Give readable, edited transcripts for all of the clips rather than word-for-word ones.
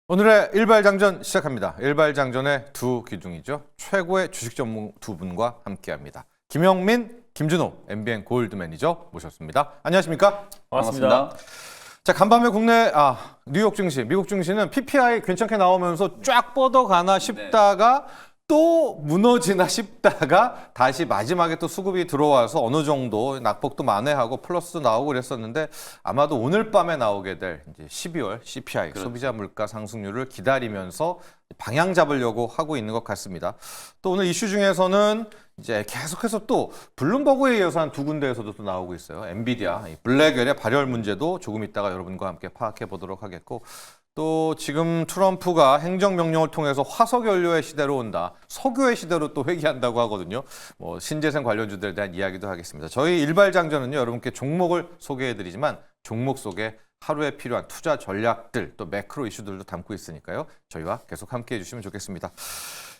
오늘의 일발장전 시작합니다. 일발장전의 두 기둥이죠. 최고의 주식 전문 두 분과 함께합니다. 김영민, 김준호, MBN 골드 매니저 모셨습니다. 안녕하십니까? 반갑습니다. 자, 간밤에 국내 뉴욕 증시, 미국 증시는 PPI 괜찮게 나오면서 쫙 뻗어가나 싶다가 또 무너지나 싶다가 다시 마지막에 또 수급이 들어와서 어느 정도 낙폭도 만회하고 플러스 나오고 그랬었는데 아마도 오늘 밤에 나오게 될 이제 12월 CPI 그렇죠. 소비자 물가 상승률을 기다리면서 방향 잡으려고 하고 있는 것 같습니다. 또 오늘 이슈 중에서는 이제 계속해서 또 블룸버그에 이어서 한 두 군데에서도 또 나오고 있어요. 엔비디아, 블랙웰의 발열 문제도 조금 있다가 여러분과 함께 파악해 보도록 하겠고, 또 지금 트럼프가 행정명령을 통해서 화석연료의 시대로 온다, 석유의 시대로 또 회귀한다고 하거든요. 뭐 신재생 관련주들에 대한 이야기도 하겠습니다. 저희 일발장전은요, 여러분께 종목을 소개해드리지만 종목 속에 하루에 필요한 투자 전략들, 또 매크로 이슈들도 담고 있으니까요. 저희와 계속 함께해 주시면 좋겠습니다.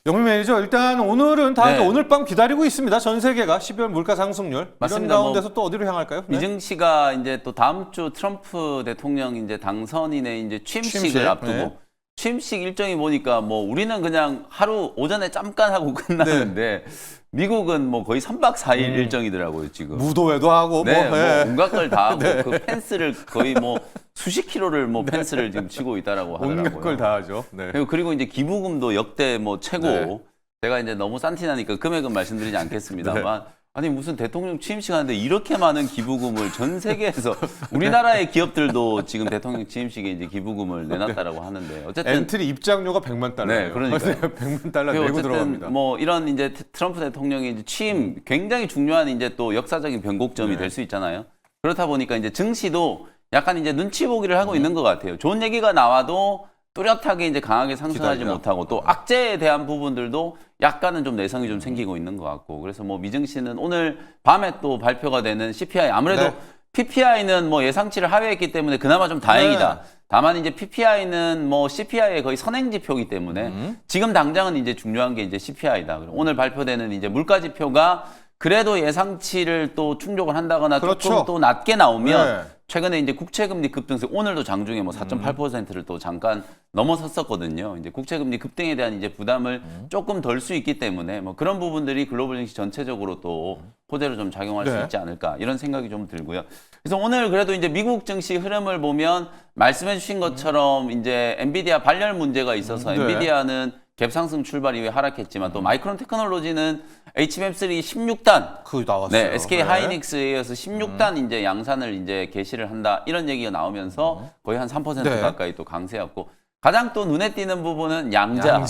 영민 매니저, 일단 오늘은 다 오늘 밤 기다리고 있습니다. 전 세계가 12월 물가 상승률. 맞습니다. 이런 가운데서 또 어디로 향할까요? 미증 시가 이제 또 다음 주 트럼프 대통령 이제 당선인의 이제 취임식을 앞두고 취임식 일정이 보니까 뭐 우리는 그냥 하루 오전에 잠깐 하고 끝나는데 미국은 뭐 거의 3박 4일 일정이더라고요, 지금. 무도회도 하고 네, 뭐, 뭐 온갖 걸 다 하고 그 펜스를 거의 뭐 수십 킬로를 뭐 펜스를 지금 치고 있다라고 하더라고요. 온갖 걸 다 하죠. 네. 그리고 이제 기부금도 역대 뭐 최고. 제가 이제 너무 싼티나니까 금액은 말씀드리지 않겠습니다만 아니 무슨 대통령 취임식 하는데 이렇게 많은 기부금을 전 세계에서 우리나라의 기업들도 지금 대통령 취임식에 이제 기부금을 내놨다라고 하는데 어쨌든 엔트리 입장료가 100만 달러예요. 네, 그러니까요. 100만 달러 내고 들어갑니다. 뭐 이런 이제 트럼프 대통령의 이제 취임 굉장히 중요한 이제 또 역사적인 변곡점이 될 수 있잖아요. 그렇다 보니까 이제 증시도 약간 이제 눈치 보기를 하고 있는 것 같아요. 좋은 얘기가 나와도 뚜렷하게 이제 강하게 상승하지 기다리라. 못하고 또 악재에 대한 부분들도 약간은 좀 내성이 좀 생기고 있는 것 같고 그래서 뭐 미증시는 오늘 밤에 또 발표가 되는 CPI 아무래도 PPI는 뭐 예상치를 하회했기 때문에 그나마 좀 다행이다. 다만 이제 PPI는 뭐 CPI의 거의 선행지표이기 때문에 지금 당장은 이제 중요한 게 이제 CPI다. 오늘 발표되는 이제 물가지표가 그래도 예상치를 또 충족을 한다거나 조금 또 낮게 나오면 최근에 이제 국채금리 급등세 오늘도 장중에 뭐 4.8%를 또 잠깐 넘어섰었거든요. 이제 국채금리 급등에 대한 이제 부담을 조금 덜 수 있기 때문에 뭐 그런 부분들이 글로벌 증시 전체적으로 또 호재로 좀 작용할 수 있지 않을까 이런 생각이 좀 들고요. 그래서 오늘 그래도 이제 미국 증시 흐름을 보면 말씀해 주신 것처럼 이제 엔비디아 발열 문제가 있어서 엔비디아는 갭 상승 출발 이후에 하락했지만 또 마이크론 테크놀로지는 HBM3 16단 그 나왔어요. 네, SK 하이닉스에 이어서 16단 이제 양산을 이제 개시를 한다 이런 얘기가 나오면서 거의 한 3% 가까이 또 강세였고 가장 또 눈에 띄는 부분은 양자.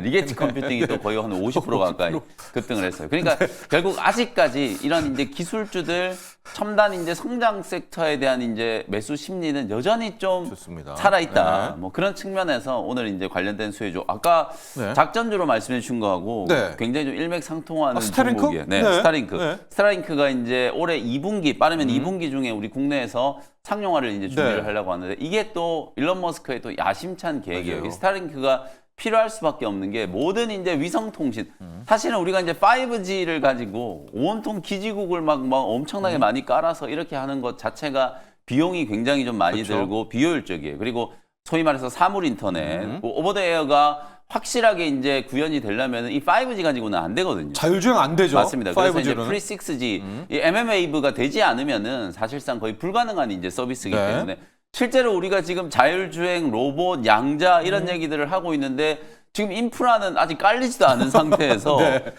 리게티 컴퓨팅이 또 거의 한 50% 가까이 급등을 했어요. 그러니까 결국 아직까지 이런 이제 기술주들 첨단 이제 성장 섹터에 대한 이제 매수 심리는 여전히 좀 살아있다. 뭐 그런 측면에서 오늘 이제 관련된 수혜주 아까 작전주로 말씀해 주신 거하고 굉장히 좀 일맥상통하는 종목이에요. 스타링크. 스타링크가 이제 올해 2분기 빠르면 2분기 중에 우리 국내에서 상용화를 이제 준비를 하려고 하는데 이게 또 일론 머스크의 또 야심찬 계획이에요. 이 스타링크가 필요할 수밖에 없는 게 모든 이제 위성통신. 사실은 우리가 이제 5G를 가지고 온통 기지국을 막 엄청나게 많이 깔아서 이렇게 하는 것 자체가 비용이 굉장히 좀 많이 들고 비효율적이에요. 그리고 소위 말해서 사물 인터넷, 오버 더 에어가 확실하게 이제 구현이 되려면 이 5G 가지고는 안 되거든요. 자율주행 안 되죠. 맞습니다. 그래서 이제 프리 6G, 이 mmWave가 되지 않으면은 사실상 거의 불가능한 이제 서비스이기 때문에 실제로 우리가 지금 자율주행, 로봇, 양자 이런 얘기들을 하고 있는데 지금 인프라는 아직 깔리지도 않은 상태에서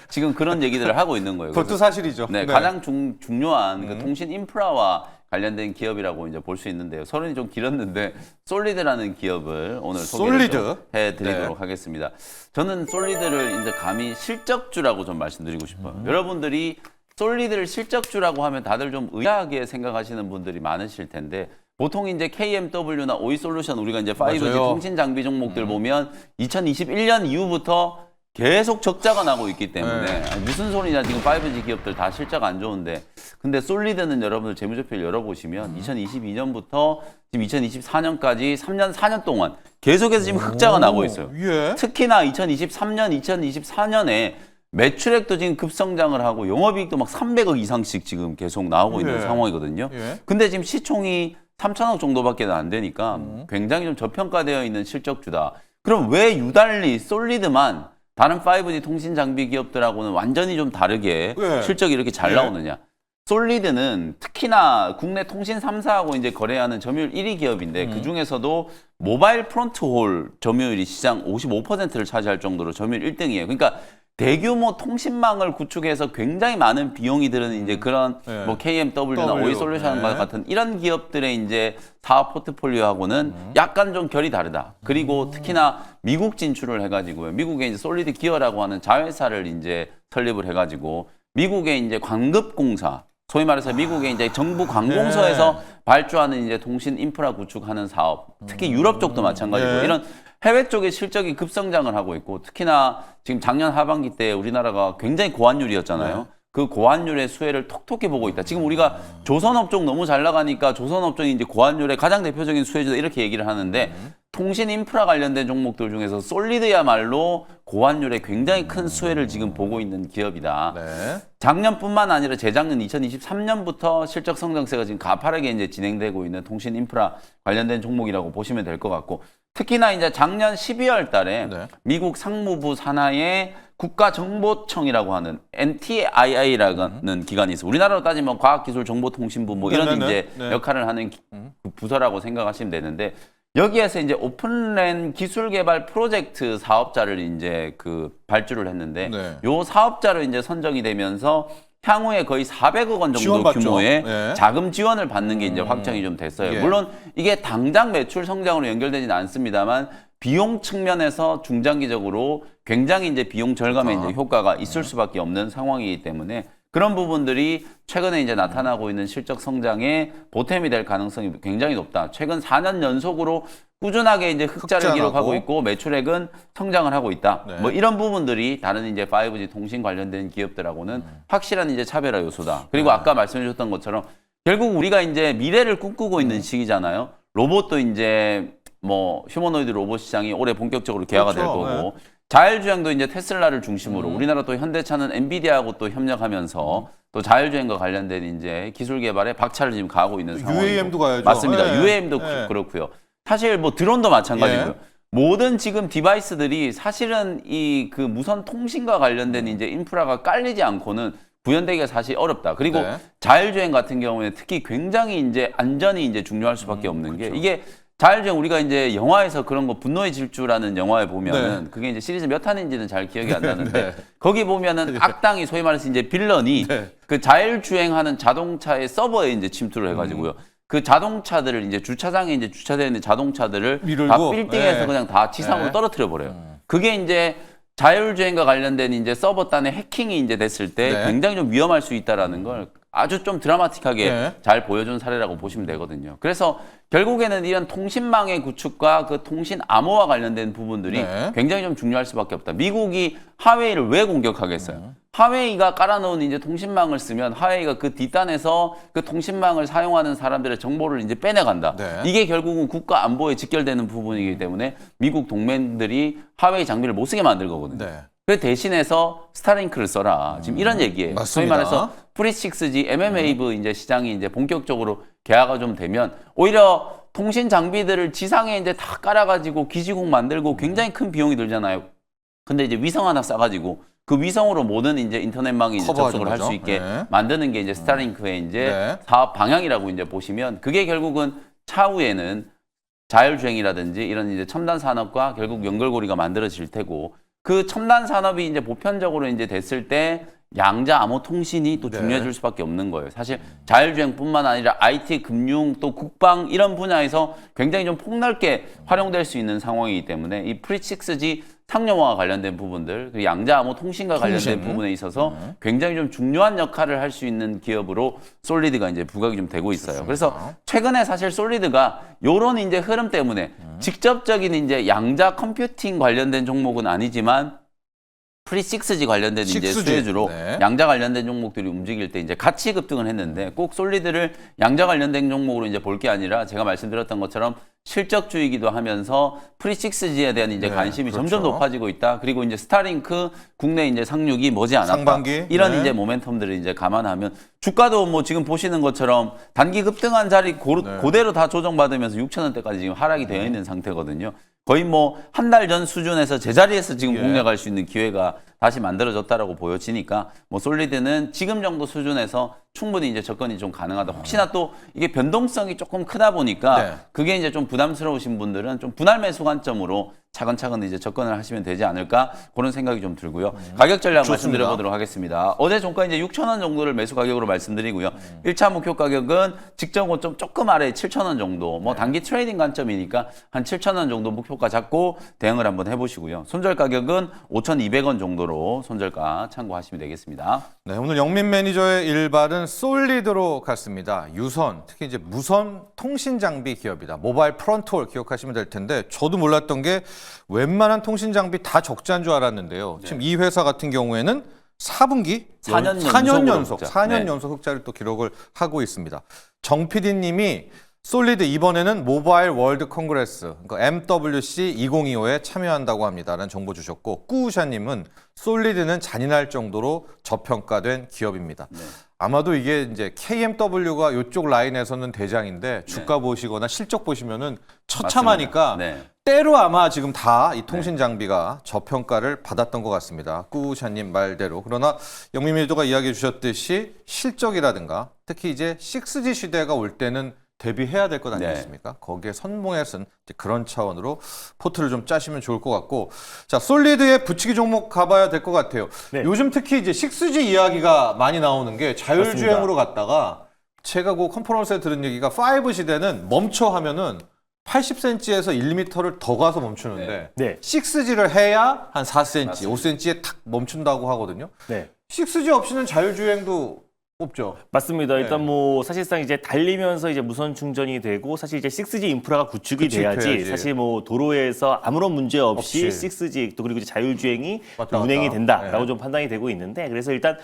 지금 그런 얘기들을 하고 있는 거예요. 그것도 사실이죠. 가장 중요한 그 통신 인프라와 관련된 기업이라고 이제 볼 수 있는데요. 서론이 좀 길었는데 솔리드라는 기업을 오늘 소개를 해드리도록 하겠습니다. 저는 솔리드를 이제 감히 실적주라고 좀 말씀드리고 싶어요. 여러분들이 솔리드를 실적주라고 하면 다들 좀 의아하게 생각하시는 분들이 많으실 텐데 보통 이제 KMW나 오이솔루션 우리가 이제 5G 통신 장비 종목들 보면 2021년 이후부터 계속 적자가 나고 있기 때문에 아니, 무슨 소리냐 지금 5G 기업들 다 실적 안 좋은데 근데 솔리드는 여러분들 재무제표를 열어보시면 2022년부터 지금 2024년까지 3년 4년 동안 계속해서 지금 흑자가 나고 있어요. 특히나 2023년, 2024년에 매출액도 지금 급성장을 하고 영업이익도 막 300억 이상씩 지금 계속 나오고 있는 상황이거든요. 근데 지금 시총이 3천억 정도밖에 안 되니까 굉장히 좀 저평가되어 있는 실적주다. 그럼 왜 유달리 솔리드만 다른 5G 통신 장비 기업들하고는 완전히 좀 다르게 네. 실적이 이렇게 잘 나오느냐? 솔리드는 특히나 국내 통신 3사하고 이제 거래하는 점유율 1위 기업인데 그 중에서도 모바일 프론트홀 점유율이 시장 55%를 차지할 정도로 점유율 1등이에요. 그러니까 대규모 통신망을 구축해서 굉장히 많은 비용이 드는 이제 그런 네. 뭐 KMW나 W, 오이솔루션과 네. 같은 이런 기업들의 이제 사업 포트폴리오하고는 약간 좀 결이 다르다. 그리고 특히나 미국 진출을 해가지고요. 미국에 이제 솔리드 기어라고 하는 자회사를 이제 설립을 해가지고 미국의 이제 광급공사, 소위 말해서 미국의 이제 정부 관공서에서 발주하는 이제 통신 인프라 구축하는 사업, 특히 유럽 쪽도 마찬가지고 네. 이런 해외 쪽의 실적이 급성장을 하고 있고 특히나 지금 작년 하반기 때 우리나라가 굉장히 고환율이었잖아요. 네. 그 고환율의 수혜를 톡톡히 보고 있다. 지금 우리가 조선업종 너무 잘 나가니까 조선업종이 이제 고환율의 가장 대표적인 수혜주다 이렇게 얘기를 하는데 통신 인프라 관련된 종목들 중에서 솔리드야말로 고환율에 굉장히 큰 수혜를 지금 보고 있는 기업이다. 네. 작년뿐만 아니라 재작년 2023년부터 실적 성장세가 지금 가파르게 이제 진행되고 있는 통신 인프라 관련된 종목이라고 보시면 될 것 같고 특히나 이제 작년 12월 달에 네. 미국 상무부 산하의 국가정보청이라고 하는 NTIA라는 기관이 있어요. 우리나라로 따지면 과학기술정보통신부 뭐 이런 네네네. 이제 네. 역할을 하는 그 부서라고 생각하시면 되는데 여기에서 이제 오픈랜 기술개발 프로젝트 사업자를 이제 그 발주를 했는데 네. 요 사업자로 이제 선정이 되면서 향후에 거의 400억 원 정도 지원받죠. 규모의 네. 자금 지원을 받는 게 이제 확정이 좀 됐어요. 예. 물론 이게 당장 매출 성장으로 연결되지는 않습니다만 비용 측면에서 중장기적으로 굉장히 이제 비용 절감에 이제 효과가 있을 수밖에 없는 상황이기 때문에 그런 부분들이 최근에 이제 나타나고 있는 실적 성장에 보탬이 될 가능성이 굉장히 높다. 최근 4년 연속으로 꾸준하게 이제 흑자를 흑자나고. 기록하고 있고 매출액은 성장을 하고 있다. 네. 뭐 이런 부분들이 다른 이제 5G 통신 관련된 기업들하고는 확실한 이제 차별화 요소다. 그리고 아까 말씀해 주셨던 것처럼 결국 우리가 이제 미래를 꿈꾸고 있는 시기잖아요. 로봇도 이제 뭐 휴머노이드 로봇 시장이 올해 본격적으로 개화가 그렇죠. 될 거고 자율주행도 이제 테슬라를 중심으로 우리나라 또 현대차는 엔비디아하고 또 협력하면서 또 자율주행과 관련된 이제 기술 개발에 박차를 지금 가하고 있는 상황이고 UAM도 가야죠. 맞습니다. 네. UAM도 네. 그렇고요. 사실 뭐 드론도 마찬가지고요. 예. 모든 지금 디바이스들이 사실은 이 그 무선 통신과 관련된 이제 인프라가 깔리지 않고는 구현되기가 사실 어렵다. 그리고 네. 자율주행 같은 경우에 특히 굉장히 이제 안전이 이제 중요할 수밖에 없는 게 이게 자율주행 우리가 이제 영화에서 그런 거 분노의 질주라는 영화에 보면은 네. 그게 이제 시리즈 몇 탄인지는 잘 기억이 안 나는데 네. 거기 보면은 악당이 소위 말해서 이제 빌런이 네. 그 자율주행하는 자동차의 서버에 이제 침투를 해가지고요. 그 자동차들을 이제 주차장에 이제 주차되어 있는 자동차들을 밀고. 다 빌딩에서 네. 그냥 다 지상으로 네. 떨어뜨려 버려요. 그게 이제 자율주행과 관련된 이제 서버단의 해킹이 이제 됐을 때 네. 굉장히 좀 위험할 수 있다라는 걸 아주 좀 드라마틱하게 네. 잘 보여준 사례라고 보시면 되거든요. 그래서 결국에는 이런 통신망의 구축과 그 통신 암호와 관련된 부분들이 네. 굉장히 좀 중요할 수밖에 없다. 미국이 하웨이를 왜 공격하겠어요? 하웨이가 깔아놓은 이제 통신망을 쓰면 하웨이가 그 뒷단에서 그 통신망을 사용하는 사람들의 정보를 이제 빼내간다. 네. 이게 결국은 국가 안보에 직결되는 부분이기 때문에 미국 동맹들이 하웨이 장비를 못 쓰게 만들 거거든요. 네. 그 대신해서 스타링크를 써라. 지금 이런 얘기예요. 소위 맞습니다. 말해서 프리6G, mmWave 이제 시장이 이제 본격적으로 개화가 좀 되면 오히려 통신 장비들을 지상에 이제 다 깔아가지고 기지국 만들고 굉장히 큰 비용이 들잖아요. 근데 이제 위성 하나 싸가지고 그 위성으로 모든 이제 인터넷망이 이제 커버하는 접속을 할 수 거죠. 있게 네. 만드는 게 이제 스타링크의 이제 네. 사업 방향이라고 이제 보시면 그게 결국은 차후에는 자율주행이라든지 이런 이제 첨단 산업과 결국 연결고리가 만들어질 테고 그 첨단 산업이 이제 보편적으로 이제 됐을 때 양자 암호 통신이 또 네. 중요해질 수밖에 없는 거예요. 사실 자율주행뿐만 아니라 IT, 금융, 또 국방 이런 분야에서 굉장히 좀 폭넓게 활용될 수 있는 상황이기 때문에 이 프리6G 상용화와 관련된 부분들, 그리고 양자 암호 통신과 관련된 통신. 부분에 있어서 굉장히 좀 중요한 역할을 할 수 있는 기업으로 솔리드가 이제 부각이 좀 되고 있어요. 그래서 최근에 사실 솔리드가 요런 이제 흐름 때문에 직접적인 이제 양자 컴퓨팅 관련된 종목은 아니지만 프리6G 관련된 이제 6G. 수혜주로 네. 양자 관련된 종목들이 움직일 때 이제 같이 급등을 했는데 꼭 솔리드를 양자 관련된 종목으로 이제 볼 게 아니라 제가 말씀드렸던 것처럼 실적주이기도 하면서 프리6G에 대한 이제 네, 관심이 그렇죠. 점점 높아지고 있다. 그리고 이제 스타링크 국내 이제 상륙이 머지않았다. 상반기. 이런 네. 이제 모멘텀들을 이제 감안하면 주가도 뭐 지금 보시는 것처럼 단기 급등한 자리 네. 그대로 다 조정받으면서 6,000원대까지 지금 하락이 되어 있는 상태거든요. 거의 뭐 한 달 전 수준에서 제자리에서 지금 예. 공략할 수 있는 기회가 다시 만들어졌다라고 보여지니까 뭐 솔리드는 지금 정도 수준에서 충분히 이제 접근이 좀 가능하다. 혹시나 또 이게 변동성이 조금 크다 보니까 네. 그게 이제 좀 부담스러우신 분들은 좀 분할 매수 관점으로 차근차근 이제 접근을 하시면 되지 않을까 그런 생각이 좀 들고요. 가격 전략 좋습니다. 말씀드려 보도록 하겠습니다. 어제 종가 이제 6,000원 정도를 매수 가격으로 말씀드리고요. 1차 목표 가격은 직전 고점 조금 아래 7,000원 정도. 뭐 단기 트레이딩 관점이니까 한 7,000원 정도 목표가 잡고 대응을 한번 해보시고요. 손절 가격은 5,200원 정도로 손절가 참고하시면 되겠습니다. 네, 오늘 영민 매니저의 일발은 솔리드로 갔습니다. 유선, 특히 이제 무선 통신 장비 기업이다. 모바일 프론트홀 기억하시면 될 텐데 저도 몰랐던 게 웬만한 통신 장비 다 적자인 줄 알았는데요. 지금 이 회사 같은 경우에는 4분기 4년 4년 연속으로 연속 흑자. 4년 네. 연속 흑자를 또 기록을 하고 있습니다. 정 PD님이 솔리드 이번에는 모바일 월드 콩그레스 그러니까 MWC 2025에 참여한다고 합니다라는 정보 주셨고 꾸우샤님은 솔리드는 잔인할 정도로 저평가된 기업입니다. 네. 아마도 이게 이제 KMW가 이쪽 라인에서는 대장인데 주가 보시거나 실적 보시면은 처참하니까 네. 때로 아마 지금 다 이 통신 장비가 저평가를 받았던 것 같습니다. 꾸우샤님 말대로. 그러나 영민밀도가 이야기해 주셨듯이 실적이라든가 특히 이제 6G 시대가 올 때는 대비해야 될 것 아니겠습니까? 거기에 선봉해서는 그런 차원으로 포트를 좀 짜시면 좋을 것 같고 자 솔리드의 붙이기 종목 가봐야 될 것 같아요. 네. 요즘 특히 이제 6G 이야기가 많이 나오는 게 자율주행으로 갔다가 제가 그 컨퍼런스에 들은 얘기가 5 시대는 멈춰 하면은 80cm에서 1m를 더 가서 멈추는데 네. 6G를 해야 한 4cm, 맞습니다. 5cm에 탁 멈춘다고 하거든요. 네. 6G 없이는 자율주행도 없죠. 맞습니다. 네. 일단 뭐 사실상 이제 달리면서 이제 무선 충전이 되고 사실 이제 6G 인프라가 구축이 돼야지 돼야지. 사실 뭐 도로에서 아무런 문제 없이 없이. 6G 또 그리고 이제 자율주행이 왔다 갔다. 운행이 된다라고 네. 좀 판단이 되고 있는데 그래서 일단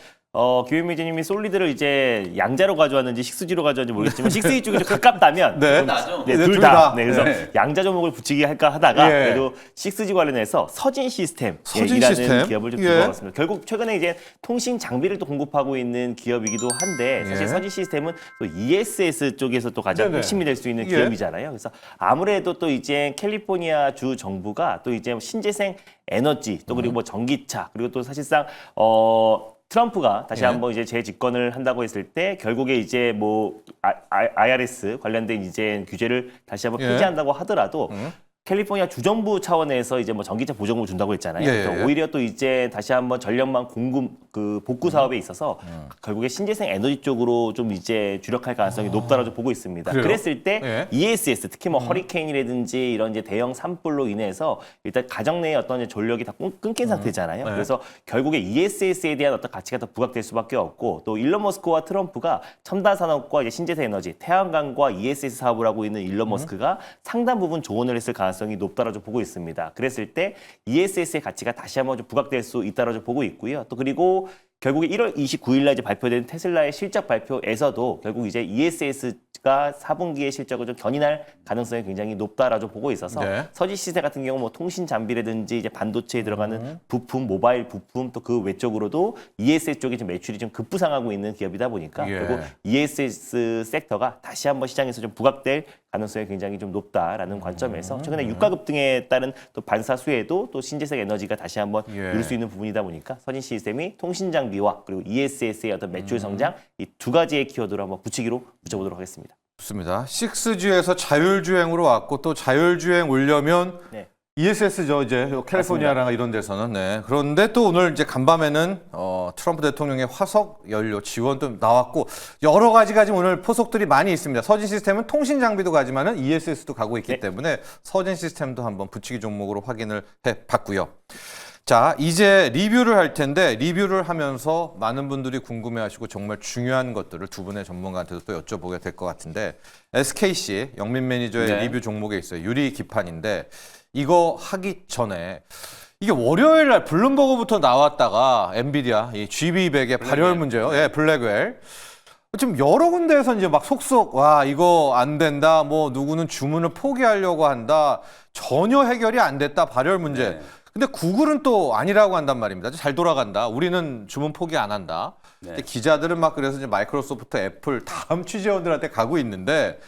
김현 매니저님이 솔리드를 이제 양자로 가져왔는지 6G로 가져왔는지 모르겠지만 6G 쪽이 좀 가깝다면 네. 좀- 나죠. 네, 네, 둘 둘 다. 다. 네, 그래서 네. 양자 종목을 붙이기 할까 하다가 예. 그래도 6G 관련해서 서진 시스템 서진 이라는 시스템? 기업을 좀 예. 들고 왔습니다. 결국 최근에 이제 통신 장비를 또 공급하고 있는 기업이기도 한데 사실 예. 서진 시스템은 또 ESS 쪽에서 또 가장 네네. 핵심이 될 수 있는 예. 기업이잖아요. 그래서 아무래도 또 이제 캘리포니아 주 정부가 또 이제 신재생 에너지 또 그리고 뭐 전기차 그리고 또 사실상 트럼프가 다시 예. 한번 이제 재집권을 한다고 했을 때 결국에 이제 뭐 IRS 관련된 이제 규제를 다시 한번 예. 폐지한다고 하더라도 캘리포니아 주정부 차원에서 이제 뭐 전기차 보조금을 준다고 했잖아요. 예, 그래서 예. 오히려 또 이제 다시 한번 전력망 공급 그 복구 사업에 있어서 결국에 신재생 에너지 쪽으로 좀 이제 주력할 가능성이 높다라고 보고 있습니다. 그래요? 그랬을 때 예. ESS 특히 뭐 허리케인이라든지 이런 이제 대형 산불로 인해서 일단 가정 내의 어떤 이제 전력이 다 끊긴 상태잖아요. 네. 그래서 결국에 ESS에 대한 어떤 가치가 더 부각될 수밖에 없고 또 일론 머스크와 트럼프가 첨단 산업과 이제 신재생 에너지, 태양광과 ESS 사업을 하고 있는 일론 머스크가 상당 부분 조언을 했을 가능성이 높다라고 보고 있습니다. 그랬을 때 ESS의 가치가 다시 한번 좀 부각될 수 있다라고 보고 있고요. 또 그리고 결국에 1월 29일 날 이제 발표된 테슬라의 실적 발표에서도 결국 이제 ESS가 4분기의 실적을 좀 견인할 가능성이 굉장히 높다라고 보고 있어서 네. 서지 시세 같은 경우 뭐 통신 장비라든지 이제 반도체에 들어가는 부품, 모바일 부품 또 그 외적으로도 ESS 쪽에 좀 매출이 좀 급부상하고 있는 기업이다 보니까 예. 결국 ESS 섹터가 다시 한번 시장에서 좀 부각될 가능성이 굉장히 좀 높다라는 관점에서 최근에 유가 급등에 따른 또 반사 수혜도 또 신재생 에너지가 다시 한번 예. 누릴 수 있는 부분이다 보니까 서진 시스템이 통신 장비와 그리고 ESS의 어떤 매출 성장 이 두 가지의 키워드로 한번 붙이기로 붙여보도록 하겠습니다. 좋습니다. 6G에서 자율주행으로 왔고 또 자율주행 오려면 네. ESS죠 이제 캘리포니아랑 이런 데서는 네. 그런데 또 오늘 이제 간밤에는 트럼프 대통령의 화석 연료 지원도 나왔고 여러 가지가 지금 오늘 포석들이 많이 있습니다. 서진 시스템은 통신 장비도 가지만은 ESS도 가고 있기 네. 때문에 서진 시스템도 한번 붙이기 종목으로 확인을 해봤고요. 자 이제 리뷰를 할 텐데 리뷰를 하면서 많은 분들이 궁금해하시고 정말 중요한 것들을 두 분의 전문가한테도 또 여쭤보게 될 것 같은데 SKC 영민 매니저의 네. 리뷰 종목에 있어요. 유리 기판인데 이거 하기 전에 이게 월요일 날 블룸버그부터 나왔다가 엔비디아 이 GB200의 발열 문제요. 예, 블랙웰. 지금 여러 군데에서 이제 막 속속 와 이거 안 된다. 뭐 누구는 주문을 포기하려고 한다. 전혀 해결이 안 됐다. 발열 문제. 네. 근데 구글은 또 아니라고 한단 말입니다. 잘 돌아간다. 우리는 주문 포기 안 한다. 네. 근데 기자들은 막 그래서 이제 마이크로소프트, 애플 다음 취재원들한테 가고 있는데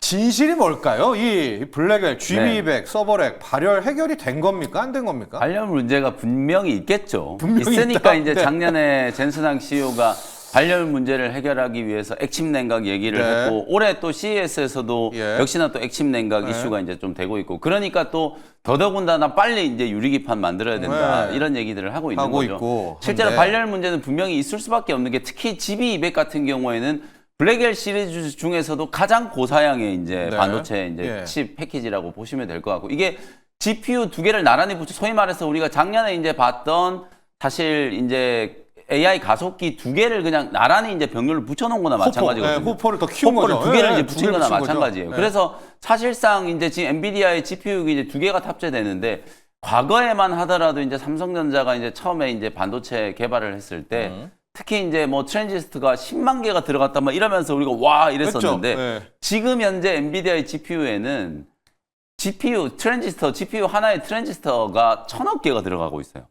진실이 뭘까요? 이 블랙웰, GB200, 서버렉 발열 해결이 된 겁니까? 안 된 겁니까? 발열 문제가 분명히 있겠죠. 분명히 있으니까 있다. 이제 네. 작년에 젠슨항 CEO가 발열 문제를 해결하기 위해서 액침 냉각 얘기를 네. 했고 올해 또 CES에서도 예. 역시나 또 액침 냉각 네. 이슈가 이제 좀 되고 있고 그러니까 또 더더군다나 빨리 이제 유리기판 만들어야 된다 네. 이런 얘기들을 하고 있는 하고 거죠. 있고 실제로 한데. 발열 문제는 분명히 있을 수밖에 없는 게 특히 GB200 같은 경우에는 블랙웰 시리즈 중에서도 가장 고사양의 이제 네. 반도체 이제 예. 칩 패키지라고 보시면 될 것 같고 이게 GPU 두 개를 나란히 붙여 소위 말해서 우리가 작년에 이제 봤던 사실 이제 AI 가속기 두 개를 그냥 나란히 이제 병렬을 붙여놓은 거나 마찬가지거든요. 네, 호퍼를 더 키운 호퍼를 거죠. 두 개를 네, 이제 두 붙인 개를 거나 붙인 거죠. 마찬가지예요. 네. 그래서 사실상 이제 지금 엔비디아의 GPU가 이제 두 개가 탑재되는데 과거에만 하더라도 이제 삼성전자가 이제 처음에 이제 반도체 개발을 했을 때 특히 이제 뭐 트랜지스터가 10만 개가 들어갔다 막 이러면서 우리가 와 이랬었는데 그렇죠. 네. 지금 현재 엔비디아의 GPU에는 GPU 하나의 트랜지스터가 1000억 개가 들어가고 있어요.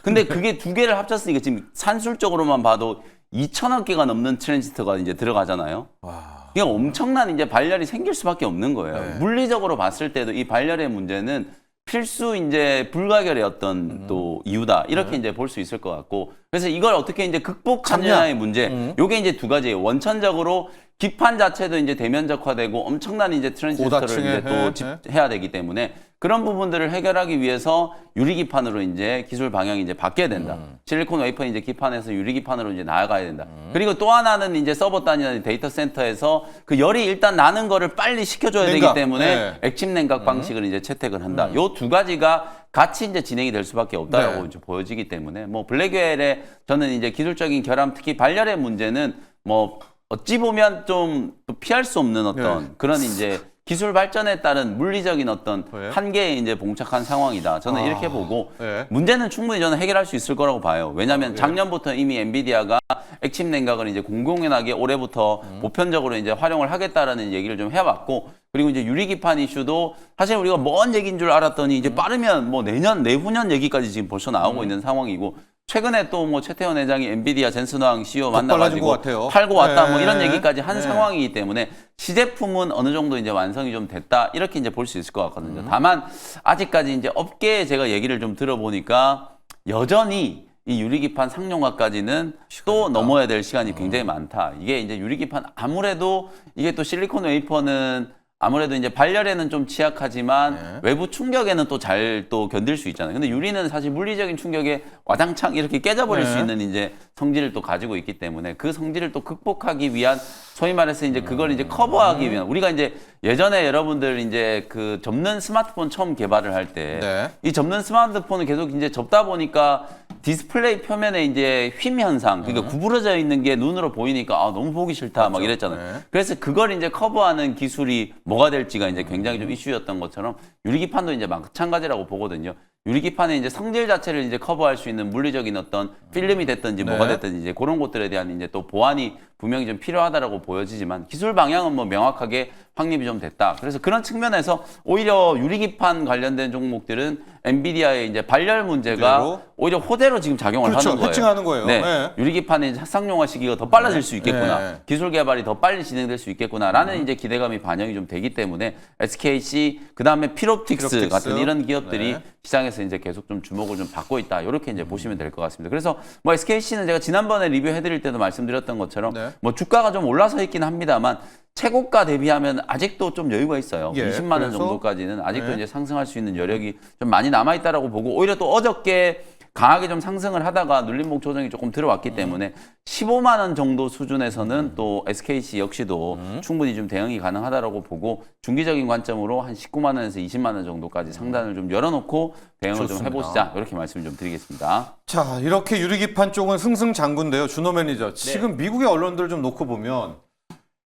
근데 그게 두 개를 합쳤으니까 지금 산술적으로만 봐도 2000억 개가 넘는 트랜지스터가 이제 들어가잖아요. 와. 그냥 엄청난 이제 발열이 생길 수밖에 없는 거예요. 네. 물리적으로 봤을 때도 이 발열의 문제는 필수 이제 불가결의 어떤 또 이유다 이렇게 이제 볼 수 있을 것 같고 그래서 이걸 어떻게 이제 극복하느냐의 문제. 요게 이제 두 가지예요. 원천적으로 기판 자체도 이제 대면적화되고 엄청난 이제 트랜지스터를 고다층에, 이제 또 해야 되기 때문에 그런 부분들을 해결하기 위해서 유리기판으로 이제 기술 방향이 이제 바뀌어야 된다. 실리콘 웨이퍼 이제 기판에서 유리기판으로 이제 나아가야 된다. 그리고 또 하나는 이제 서버 단위나 데이터 센터에서 그 열이 일단 나는 거를 빨리 식혀줘야 냉각. 되기 때문에 네. 액침 냉각 방식을 이제 채택을 한다. 요 두 가지가 같이 이제 진행이 될 수밖에 없다라고 네. 이제 보여지기 때문에 뭐 블랙웰의 저는 이제 기술적인 결함 특히 발열의 문제는 뭐 어찌 보면 좀 피할 수 없는 어떤 네. 그런 이제 기술 발전에 따른 물리적인 어떤 네. 한계에 이제 봉착한 상황이다. 저는 이렇게 보고 네. 문제는 충분히 저는 해결할 수 있을 거라고 봐요. 왜냐하면 작년부터 이미 엔비디아가 액침 냉각을 이제 공공연하게 올해부터 보편적으로 이제 활용을 하겠다라는 얘기를 좀 해왔고 그리고 이제 유리기판 이슈도 사실 우리가 먼 얘기인 줄 알았더니 이제 빠르면 뭐 내년, 내후년 얘기까지 지금 벌써 나오고 있는 상황이고 최근에 또 뭐 최태원 회장이 엔비디아 젠슨황 CEO 빨라진 것 만나가지고 같아요. 팔고 왔다 뭐 네. 이런 얘기까지 한 네. 상황이기 때문에 시제품은 어느 정도 이제 완성이 좀 됐다 이렇게 이제 볼 수 있을 것 같거든요. 다만 아직까지 이제 업계에 제가 얘기를 좀 들어보니까 여전히 이 유리기판 상용화까지는 또 넘어야 될 시간이 굉장히 많다. 이게 이제 유리기판 아무래도 이게 또 실리콘 웨이퍼는 아무래도 이제 발열에는 좀 취약하지만 네. 외부 충격에는 또 잘 또 견딜 수 있잖아요. 근데 유리는 사실 물리적인 충격에 와장창 이렇게 깨져버릴 네. 수 있는 이제 성질을 또 가지고 있기 때문에 그 성질을 또 극복하기 위한 소위 말해서 이제 그걸 이제 커버하기 위한 우리가 이제 예전에 여러분들 이제 그 접는 스마트폰 처음 개발을 할 때 이 네. 접는 스마트폰을 계속 이제 접다 보니까 디스플레이 표면에 이제 휨 현상, 그러니까 구부러져 있는 게 눈으로 보이니까 아, 너무 보기 싫다 막 이랬잖아요. 네. 그래서 그걸 이제 커버하는 기술이 뭐가 될지가 이제 굉장히 좀 이슈였던 것처럼 유리기판도 이제 마찬가지라고 보거든요. 유리기판의 이제 성질 자체를 이제 커버할 수 있는 물리적인 어떤 필름이 됐든지 뭐가 네. 됐든지 이제 그런 것들에 대한 이제 또 보완이 분명히 좀 필요하다라고 보여지지만 기술 방향은 뭐 명확하게 확립이 좀 됐다. 그래서 그런 측면에서 오히려 유리기판 관련된 종목들은 엔비디아의 이제 발열 문제가 그대로? 오히려 호재로 지금 작용을 그렇죠. 하는 거예요. 해칭하는 거예요. 네. 네. 유리기판의 상용화 시기가 더 빨라질 수 있겠구나. 네. 기술 개발이 더 빨리 진행될 수 있겠구나라는 이제 기대감이 반영이 좀 되기 때문에 SKC 그다음에 피롭틱스 피롭틱스. 같은 이런 기업들이 네. 시장에서 이제 계속 좀 주목을 좀 받고 있다. 이렇게 이제 보시면 될 것 같습니다. 그래서 뭐 SKC는 제가 지난번에 리뷰해드릴 때도 말씀드렸던 것처럼 네. 뭐 주가가 좀 올라서 있긴 합니다만 최고가 대비하면 아직도 좀 여유가 있어요. 예, 20만 원 그래서? 정도까지는 아직도 네. 이제 상승할 수 있는 여력이 좀 많이 남아 있다라고 보고 오히려 또 어저께 강하게 좀 상승을 하다가 눌림목 조정이 조금 들어왔기 때문에 15만 원 정도 수준에서는 또 SKC 역시도 충분히 좀 대응이 가능하다라고 보고 중기적인 관점으로 한 19만 원에서 20만 원 정도까지 상단을 좀 열어놓고 대응을 좀 좋습니다. 해보시자 이렇게 말씀을 좀 드리겠습니다. 자, 이렇게 유리기판 쪽은 승승장구인데요. 준호 매니저. 지금 미국의 언론들 좀 놓고 보면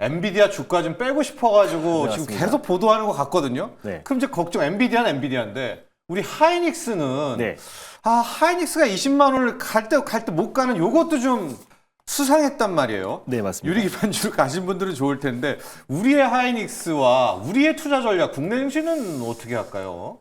엔비디아 주가 좀 빼고 싶어가지고 네, 지금 맞습니다. 계속 보도하는 것 같거든요. 네. 그럼 이제 걱정, 엔비디아는 엔비디아인데 우리 하이닉스는 네. 하이닉스가 20만 원을 갈 때 못 가는 요것도 좀 수상했단 말이에요. 네, 맞습니다. 유리기판주로 가신 분들은 좋을 텐데 우리의 하이닉스와 우리의 투자 전략 국내 증시는 어떻게 할까요?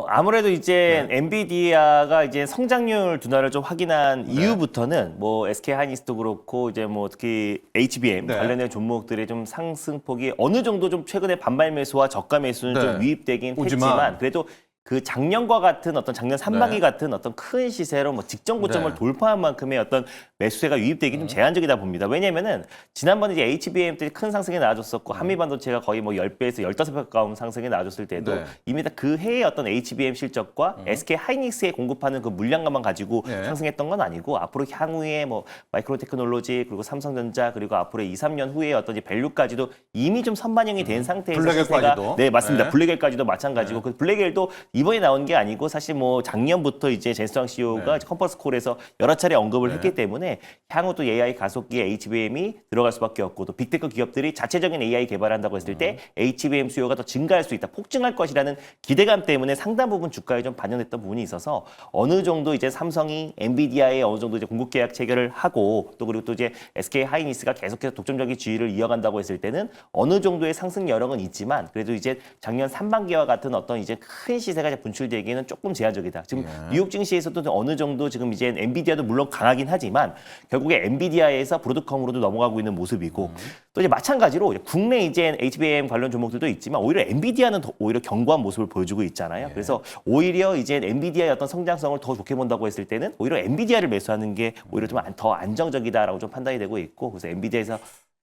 아무래도 이제 엔비디아가 이제 성장률 둔화를 좀 확인한 이후부터는 뭐 SK 하이닉스도 그렇고 이제 뭐 특히 HBM 네. 관련된 종목들의 좀 상승폭이 어느 정도 좀 최근에 반발 매수와 저가 매수는 네. 좀 유입되긴 오지만 했지만 그래도 그 작년과 같은 어떤 작년 상반기 같은 어떤 큰 시세로 뭐 직전 고점을 네. 돌파한 만큼의 어떤 매수세가 유입되기 좀 제한적이다 봅니다. 왜냐면은 지난번에 이제 HBM 때 큰 상승이 나와줬었고 한미반도체가 거의 뭐 10배에서 15배 가까운 상승이 나와줬을 때도 네. 이미 다 그 해의 어떤 HBM 실적과 SK 하이닉스에 공급하는 그 물량감만 가지고 네. 상승했던 건 아니고 앞으로 향후에 뭐 마이크로 테크놀로지 그리고 삼성전자 그리고 앞으로 2, 3년 후에 어떤 이제 밸류까지도 이미 좀 선반영이 된 상태에서 블랙엘까지도. 네, 맞습니다. 네. 블랙엘까지도 마찬가지고 그 블랙엘도 이번에 나온 게 아니고 사실 뭐 작년부터 이제 젠스왕 CEO가 컨퍼런스 콜에서 여러 차례 언급을 했기 때문에 향후 또 AI 가속기에 HBM이 들어갈 수밖에 없고 또 빅테크 기업들이 자체적인 AI 개발한다고 했을 때 HBM 수요가 더 증가할 수 있다, 폭증할 것이라는 기대감 때문에 상당 부분 주가에 좀 반영됐던 부분이 있어서 어느 정도 이제 삼성이 엔비디아에 어느 정도 이제 공급 계약 체결을 하고 또 그리고 또 이제 SK 하이닉스가 계속해서 독점적인 지위를 이어간다고 했을 때는 어느 정도의 상승 여력은 있지만 그래도 이제 작년 상반기와 같은 어떤 이제 큰 시세가 이제 분출되기에는 조금 제한적이다. 지금 뉴욕 증시에서도 어느 정도 지금 이제 엔비디아도 물론 강하긴 하지만 결국에 엔비디아에서 브로드컴으로도 넘어가고 있는 모습이고 또 이제 마찬가지로 국내 이제 HBM 관련 종목들도 있지만 오히려 엔비디아는 더 오히려 견고한 모습을 보여주고 있잖아요. 그래서 오히려 이제 엔비디아의 어떤 성장성을 더 좋게 본다고 했을 때는 오히려 엔비디아를 매수하는 게 오히려 좀 더 안정적이다라고 좀 판단이 되고 있고 그래서 엔비디아에서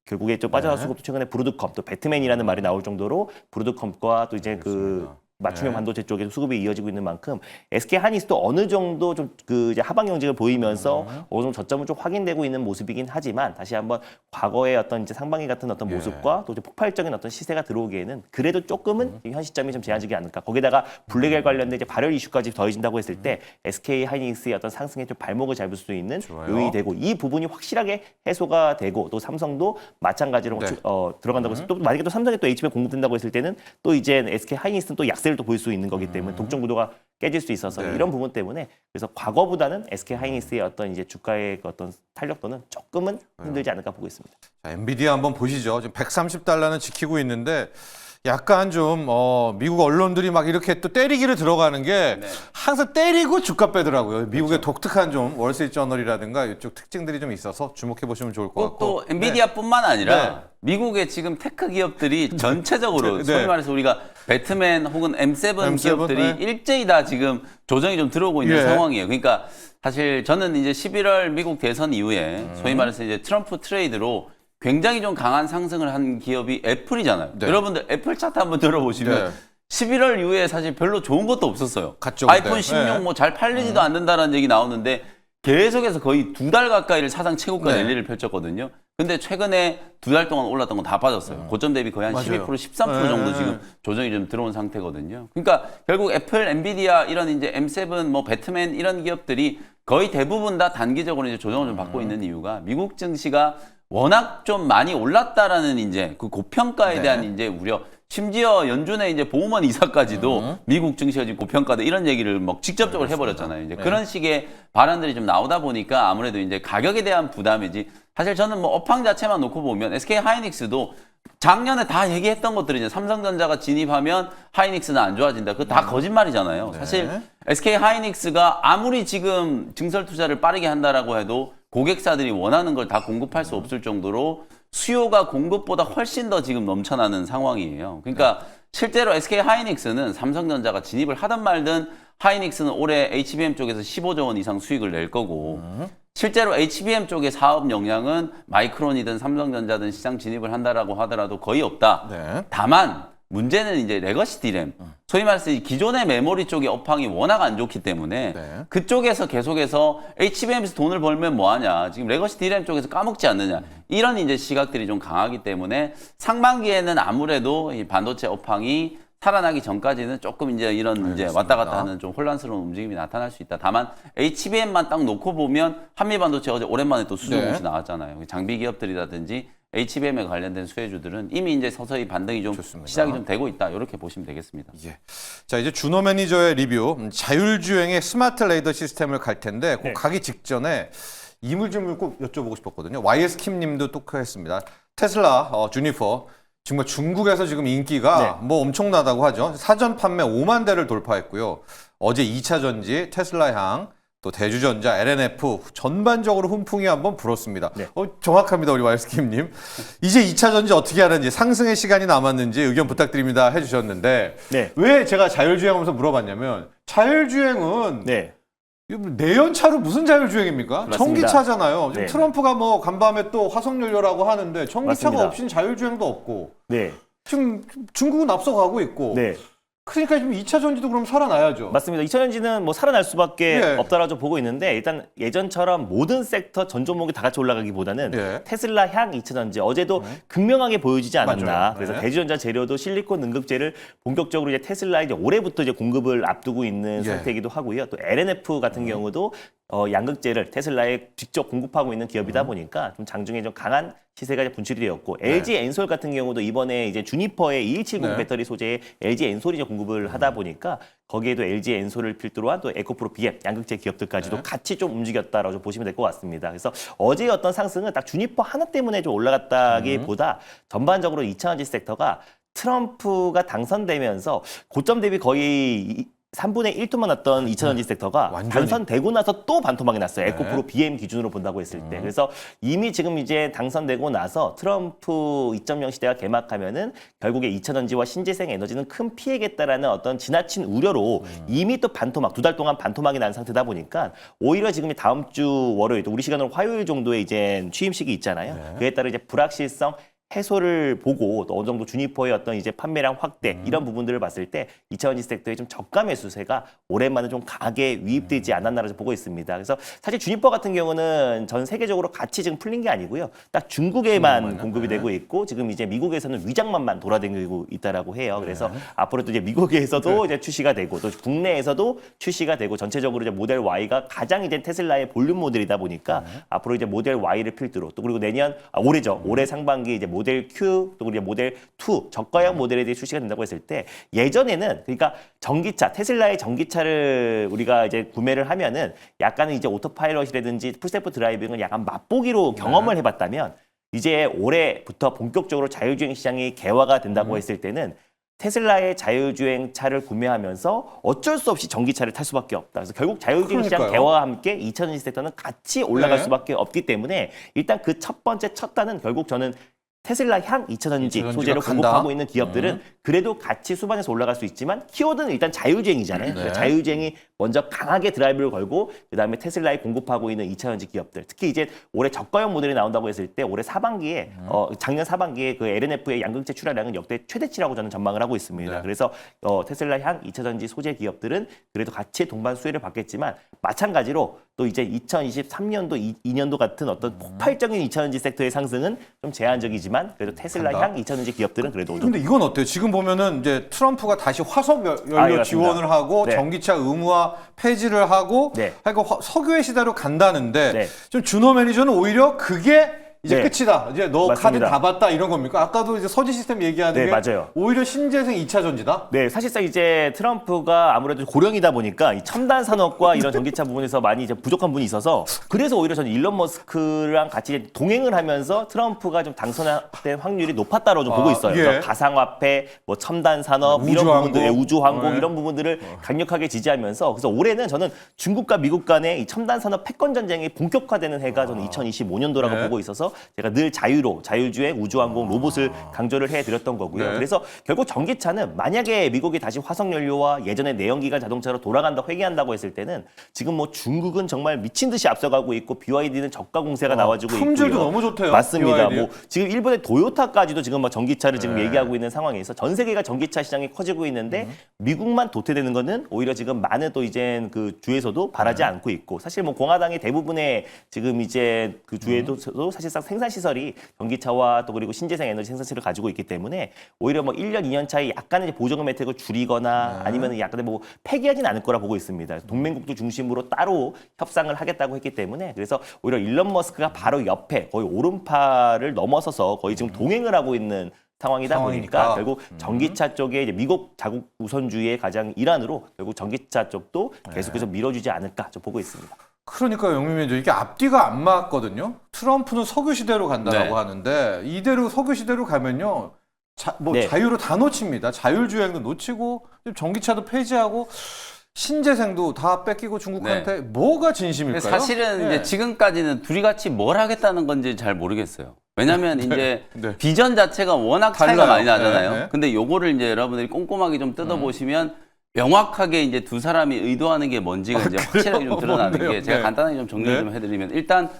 결국에 좀 빠져나갈 수가 없고 최근에 브루드컴 또 배트맨이라는 말이 나올 정도로 브루드컴과 또 이제 그 맞춤형 반도체 쪽에서 수급이 이어지고 있는 만큼 SK 하이닉스도 어느 정도 좀 그 이제 하방 경직을 보이면서 어느 정도 저점은 좀 확인되고 있는 모습이긴 하지만 다시 한번 과거의 어떤 이제 상반기 같은 어떤 모습과 또 이제 폭발적인 어떤 시세가 들어오기에는 그래도 조금은 현 시점이 좀 제한적이 않을까. 거기다가 블랙엘 관련된 이제 발열 이슈까지 더해진다고 했을 때 SK 하이닉스의 어떤 상승에 좀 발목을 잡을 수 있는 요인이 되고 이 부분이 확실하게 해소가 되고 또 삼성도 마찬가지로 들어간다고 해서 또 만약에 또 삼성에 또 HBM 공급된다고 했을 때는 또 이제 SK 하이닉스는 또 약세를 또 보일 수 있는 거기 때문에 독점 구도가 깨질 수 있어서 이런 부분 때문에 그래서 과거보다는 SK 하이닉스의 어떤 이제 주가의 그 어떤 탄력도는 조금은 힘들지 않을까 보고 있습니다. 자, 엔비디아 한번 보시죠. 지금 130달러는 지키고 있는데 약간 좀 미국 언론들이 막 이렇게 또 때리기를 들어가는 게 항상 때리고 주가 빼더라고요. 미국의 독특한 좀 월스트리트저널이라든가 이쪽 특징들이 좀 있어서 주목해 보시면 좋을 것 같고. 또 엔비디아뿐만 아니라 미국의 지금 테크 기업들이 전체적으로 소위 말해서 우리가 배트맨 혹은 M7 기업들이 일제히 다 지금 조정이 좀 들어오고 있는 상황이에요. 그러니까 사실 저는 이제 11월 미국 대선 이후에 소위 말해서 이제 트럼프 트레이드로 굉장히 좀 강한 상승을 한 기업이 애플이잖아요. 여러분들 애플 차트 한번 들어보시면 11월 이후에 사실 별로 좋은 것도 없었어요. 아이폰 16 뭐 잘 팔리지도 않는다라는 얘기 나오는데 계속해서 거의 2달 가까이를 사상 최고가 랠리를 펼쳤거든요. 근데 최근에 2달 동안 올랐던 건 다 빠졌어요. 고점 대비 거의 한 12%, 13% 정도 지금 조정이 좀 들어온 상태거든요. 그러니까 결국 애플, 엔비디아 이런 이제 M7, 뭐 배트맨 이런 기업들이 거의 대부분 다 단기적으로 이제 조정을 좀 받고 있는 이유가 미국 증시가 워낙 좀 많이 올랐다라는 이제 그 고평가에 대한 이제 우려. 심지어 연준의 이제 보우먼 이사까지도 미국 증시가 지금 고평가다 이런 얘기를 막 직접적으로 해버렸잖아요. 이제 그런 식의 발언들이 좀 나오다 보니까 아무래도 이제 가격에 대한 부담이지. 사실 저는 뭐 업황 자체만 놓고 보면 SK 하이닉스도 작년에 다 얘기했던 것들이 이제 삼성전자가 진입하면 하이닉스는 안 좋아진다. 그거 다 거짓말이잖아요. 사실 SK 하이닉스가 아무리 지금 증설 투자를 빠르게 한다라고 해도 고객사들이 원하는 걸 다 공급할 수 없을 정도로 수요가 공급보다 훨씬 더 지금 넘쳐나는 상황이에요. 그러니까 실제로 SK 하이닉스는 삼성전자가 진입을 하든 말든 하이닉스는 올해 HBM 쪽에서 15조 원 이상 수익을 낼 거고 실제로 HBM 쪽의 사업 역량은 마이크론이든 삼성전자든 시장 진입을 한다라고 하더라도 거의 없다. 다만 문제는 이제 레거시 디램, 소위 말해서 기존의 메모리 쪽의 업황이 워낙 안 좋기 때문에 그쪽에서 계속해서 HBM에서 돈을 벌면 뭐하냐, 지금 레거시 디램 쪽에서 까먹지 않느냐, 이런 이제 시각들이 좀 강하기 때문에 상반기에는 아무래도 이 반도체 업황이 살아나기 전까지는 조금 이제 이런 이제 왔다 갔다 하는 좀 혼란스러운 움직임이 나타날 수 있다. 다만 HBM만 딱 놓고 보면 한미 반도체 어제 오랜만에 또 수조 공시 나왔잖아요. 장비 기업들이라든지 HBM에 관련된 수혜주들은 이미 이제 서서히 반등이 좀 좋습니다. 시작이 좀 되고 있다. 이렇게 보시면 되겠습니다. 예. 자, 이제 준호 매니저의 리뷰, 자율주행의 스마트 레이더 시스템을 갈 텐데 꼭 네. 가기 직전에 이물질물 꼭 여쭤보고 싶었거든요. YS킴 님도 토크했습니다. 테슬라 주니퍼 정말 중국에서 지금 인기가 뭐 엄청나다고 하죠. 사전 판매 5만 대를 돌파했고요. 어제 2차 전지 테슬라향 또 대주전자 LNF 전반적으로 훈풍이 한번 불었습니다. 네. 정확합니다, 우리 YS킴님. 이제 2차 전지 어떻게 하는지 상승의 시간이 남았는지 의견 부탁드립니다 해주셨는데 네. 왜 제가 자율주행하면서 물어봤냐면 자율주행은 네. 이거 뭐 내연차로 무슨 자율주행입니까? 맞습니다. 전기차잖아요. 지금 네. 트럼프가 뭐 간밤에 또 화석연료라고 하는데 전기차가 맞습니다. 없이는 자율주행도 없고 네. 지금 중국은 앞서가고 있고 네. 그러니까 지금 2차 전지도 그럼 살아나야죠. 맞습니다. 2차전지는 뭐 살아날 수밖에 예. 없다라고 보고 있는데 일단 예전처럼 모든 섹터 전 종목이 다 같이 올라가기보다는 예. 테슬라 향 2차전지 어제도 극명하게 보여지지 않았나. 맞아요. 그래서 네. 대주전자 재료도 실리콘 응급제를 본격적으로 이제 테슬라 이제 올해부터 이제 공급을 앞두고 있는 예. 상태이기도 하고요. 또 LNF 같은 경우도 양극재를 테슬라에 직접 공급하고 있는 기업이다 보니까 좀 장중에 좀 강한 시세가 이제 분출이 되었고 LG 엔솔 같은 경우도 이번에 이제 주니퍼의 2170 네. 배터리 소재의 LG 엔솔이 이제 공급을 하다 보니까 거기에도 LG 엔솔을 필두로 한 또 에코프로 BM 양극재 기업들까지도 네. 같이 좀 움직였다라고 보시면 될 것 같습니다. 그래서 어제의 어떤 상승은 딱 주니퍼 하나 때문에 좀 올라갔다기보다 전반적으로 2차전지 섹터가 트럼프가 당선되면서 고점 대비 거의 3분의 1토만 났던 2차전지 섹터가 완전히. 당선되고 나서 또 반토막이 났어요. 네. 에코프로 BM 기준으로 본다고 했을 때. 그래서 이미 지금 이제 당선되고 나서 트럼프 2.0 시대가 개막하면은 결국에 2차전지와 신재생 에너지는 큰 피해겠다라는 어떤 지나친 우려로 이미 또 반토막, 2달 동안 반토막이 난 상태다 보니까 오히려 지금 다음 주 월요일, 또 우리 시간으로 화요일 정도에 이제 취임식이 있잖아요. 네. 그에 따라 이제 불확실성 해소를 보고 또 어느 정도 주니퍼의 어떤 이제 판매량 확대 이런 부분들을 봤을 때 2차전지 섹터의 좀 저가 매수세가 오랜만에 좀 강하게 위입되지 않았나라고 보고 있습니다. 그래서 사실 주니퍼 같은 경우는 전 세계적으로 같이 지금 풀린 게 아니고요. 딱 중국에만 공급이 되고 있고 지금 이제 미국에서는 위장만만 돌아다니고 있다라고 해요. 그래서 앞으로 또 이제 미국에서도 이제 출시가 되고 또 국내에서도 출시가 되고 전체적으로 이제 모델 Y가 가장 이제 테슬라의 볼륨 모델이다 보니까 앞으로 이제 모델 Y를 필두로 또 그리고 내년 올해죠. 올해 상반기에 이제 모델 Q 또 그리고 모델 2 저가형 모델에 대해 출시가 된다고 했을 때 예전에는 그러니까 전기차 테슬라의 전기차를 우리가 이제 구매를 하면은 약간은 이제 오토파일럿이라든지 풀셀프 드라이빙을 약간 맛보기로 경험을 해봤다면 이제 올해부터 본격적으로 자율주행 시장이 개화가 된다고 했을 때는 테슬라의 자율주행 차를 구매하면서 어쩔 수 없이 전기차를 탈 수밖에 없다. 그래서 결국 자율주행 시장 그러니까요. 개화와 함께 2차전지 섹터는 같이 올라갈 네. 수밖에 없기 때문에 일단 그 첫 번째 첫 단은 결국 저는 테슬라 향 2차전지 2차전지가 소재로 간다. 공급하고 있는 기업들은 그래도 같이 수반해서 올라갈 수 있지만 키워드는 일단 자율주행이잖아요. 그러니까 자율주행이 먼저 강하게 드라이브를 걸고 그다음에 테슬라에 공급하고 있는 2차전지 기업들. 특히 이제 올해 저가형 모델이 나온다고 했을 때 올해 사반기에 작년 사반기에 그 LNF의 양극재 출하량은 역대 최대치라고 저는 전망을 하고 있습니다. 네. 그래서 테슬라 향 2차전지 소재 기업들은 그래도 같이 동반 수혜를 받겠지만 마찬가지로 또 이제 2023년도 2년도 같은 어떤 폭발적인 2차전지 섹터의 상승은 좀 제한적이지만 그래도 테슬라 간다. 향 2차전지 기업들은 그래도 좀 근데 이건 어때요? 지금 보면은 이제 트럼프가 다시 화석 연료 맞습니다. 지원을 하고 네. 전기차 의무화 폐지를 하고 네. 하고 석유의 시대로 간다는데 네. 좀 준호 매니저는 오히려 그게 이제 네. 끝이다. 이제 너 카드 맞습니다. 다 봤다 이런 겁니까? 아까도 이제 서지 시스템 얘기하는 네, 게 맞아요. 오히려 신재생 2차 전지다. 네, 사실상 이제 트럼프가 아무래도 고령이다 보니까 이 첨단 산업과 이런 전기차 부분에서 많이 이제 부족한 부분이 있어서 그래서 오히려 저는 일론 머스크랑 같이 이제 동행을 하면서 트럼프가 좀 당선된 확률이 높았다고 좀 보고 있어요. 예. 그래서 가상화폐, 뭐 첨단 산업 이런 우주항공. 부분들, 우주항공 네. 이런 부분들을 강력하게 지지하면서 그래서 올해는 저는 중국과 미국 간의 이 첨단 산업 패권 전쟁이 본격화되는 해가 저는 2025년도라고 네. 보고 있어서 제가 늘 자율주행, 우주항공, 로봇을 강조를 해드렸던 거고요. 네. 그래서 결국 전기차는 만약에 미국이 다시 화석연료와 예전의 내연기관 자동차로 돌아간다 회귀한다고 했을 때는 지금 뭐 중국은 정말 미친 듯이 앞서가고 있고 BYD는 저가 공세가 나와주고 있고요. 품질도 너무 좋대요. 맞습니다. BYD. 뭐 지금 일본의 도요타까지도 지금 막 전기차를 지금 얘기하고 있는 상황에서 전 세계가 전기차 시장이 커지고 있는데 미국만 도태되는 거는 오히려 지금 많은 또 이제 그 주에서도 바라지 않고 있고 사실 뭐 공화당의 대부분의 지금 이제 그 주에도 사실상 사실상 생산 시설이 전기차와 또 그리고 신재생 에너지 생산실을 가지고 있기 때문에 오히려 뭐 1년, 2년 차에 약간의 보조금 혜택을 줄이거나 아니면 약간의 뭐 폐기하진 않을 거라 보고 있습니다. 동맹국들 중심으로 따로 협상을 하겠다고 했기 때문에 그래서 오히려 일론 머스크가 바로 옆에 거의 오른팔을 넘어서서 거의 지금 동행을 하고 있는 상황이다 보니까 결국 전기차 쪽에 이제 미국 자국 우선주의의 가장 일환으로 결국 전기차 쪽도 계속해서 밀어주지 않을까 좀 보고 있습니다. 그러니까 영민님 이게 앞뒤가 안 맞거든요. 트럼프는 석유 시대로 간다라고 네. 하는데 이대로 석유 시대로 가면요. 네. 자유를 다 놓칩니다. 자율주행도 놓치고 전기차도 폐지하고 신재생도 다 뺏기고 중국한테 뭐가 진심일까요? 사실은 이제 지금까지는 둘이 같이 뭘 하겠다는 건지 잘 모르겠어요. 왜냐면 이제 비전 자체가 워낙 차이가 달라요. 많이 나잖아요. 네, 네. 근데 요거를 이제 여러분들이 꼼꼼하게 좀 뜯어보시면 명확하게 이제 두 사람이 의도하는 게 뭔지가 이제 확실하게 좀 드러나는 뭔데요? 게 제가 네. 간단하게 좀 정리를 좀 해드리면 일단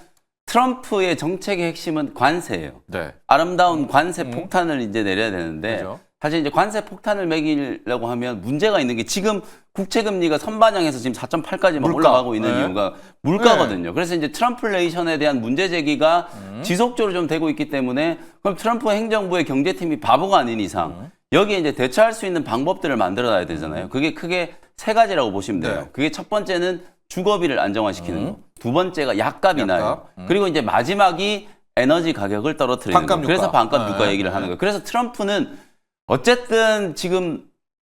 트럼프의 정책의 핵심은 관세예요. 네. 아름다운 관세 폭탄을 이제 내려야 되는데 그죠. 사실 이제 관세 폭탄을 매기려고 하면 문제가 있는 게 지금 국채 금리가 선반영해서 지금 4.8까지 막 물가. 올라가고 있는 네. 이유가 물가거든요. 그래서 이제 트럼플레이션에 대한 문제 제기가 지속적으로 좀 되고 있기 때문에 그럼 트럼프 행정부의 경제팀이 바보가 아닌 이상 여기에 이제 대처할 수 있는 방법들을 만들어 놔야 되잖아요. 그게 크게 세 가지라고 보시면 돼요. 네. 그게 첫 번째는 주거비를 안정화시키는 거. 두 번째가 약값이 나요. 약값. 그리고 이제 마지막이 에너지 가격을 떨어뜨리는 반값 거. 그래서 유가. 반값 유가 네. 얘기를 하는 거예요. 그래서 트럼프는 어쨌든 지금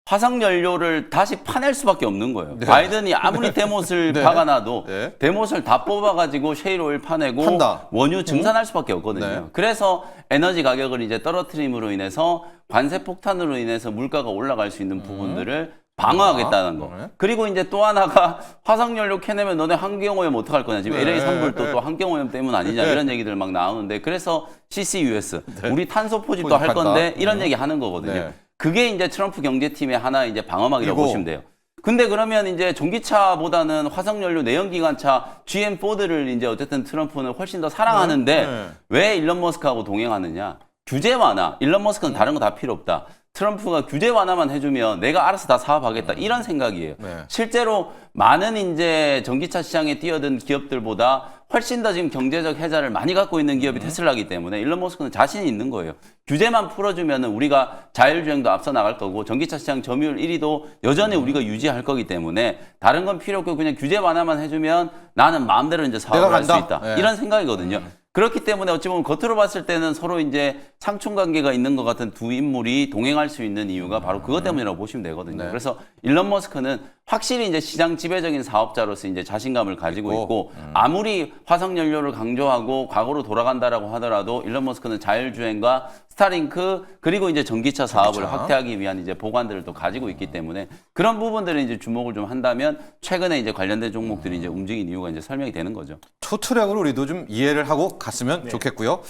화석 연료를 다시 파낼 수밖에 없는 거예요. 네. 바이든이 아무리 대못을 네. 박아놔도 네. 대못을 다 뽑아가지고 셰일 오일 파내고 판다. 원유 증산할 수밖에 없거든요. 네. 그래서 에너지 가격을 이제 떨어뜨림으로 인해서 관세 폭탄으로 인해서 물가가 올라갈 수 있는 부분들을 방어하겠다는 거. 네. 그리고 이제 또 하나가 화석연료 캐내면 너네 환경오염 어떡할 거냐. 지금 네. LA 산불도 네. 또 환경오염 때문 아니냐 네. 이런 얘기들 막 나오는데 그래서 CCUS 우리 탄소 포집도 할 포집한다. 건데 이런 얘기 하는 거거든요. 네. 그게 이제 트럼프 경제팀의 하나 이제 방어막이라고 이거. 보시면 돼요. 근데 그러면 이제 전기차보다는 화석연료 내연기관차 GM 포드를 이제 어쨌든 트럼프는 훨씬 더 사랑하는데 네. 왜 일론 머스크하고 동행하느냐? 규제 완화. 일론 머스크는 다른 거 다 필요 없다. 트럼프가 규제 완화만 해주면 내가 알아서 다 사업하겠다. 이런 생각이에요. 네. 실제로 많은 이제 전기차 시장에 뛰어든 기업들보다 훨씬 더 지금 경제적 혜자를 많이 갖고 있는 기업이 테슬라이기 때문에 일론 머스크는 자신이 있는 거예요. 규제만 풀어주면 우리가 자율주행도 앞서 나갈 거고 전기차 시장 점유율 1위도 여전히 우리가 유지할 거기 때문에 다른 건 필요 없고 그냥 규제 완화만 해주면 나는 마음대로 이제 사업을 할 수 간다. 있다. 네. 이런 생각이거든요. 그렇기 때문에 어찌 보면 겉으로 봤을 때는 서로 이제 상충 관계가 있는 것 같은 두 인물이 동행할 수 있는 이유가 바로 그것 때문이라고 보시면 되거든요. 네. 그래서 일론 머스크는 확실히 이제 시장 지배적인 사업자로서 이제 자신감을 가지고 있고 아무리 화석 연료를 강조하고 과거로 돌아간다라고 하더라도 일론 머스크는 자율주행과 스타링크 그리고 이제 전기차 사업을 확대하기 위한 이제 보관들을 또 가지고 있기 때문에 그런 부분들을 이제 주목을 좀 한다면 최근에 이제 관련된 종목들이 이제 움직인 이유가 이제 설명이 되는 거죠. 투트랙으로 우리도 좀 이해를 하고 갔으면 좋겠고요.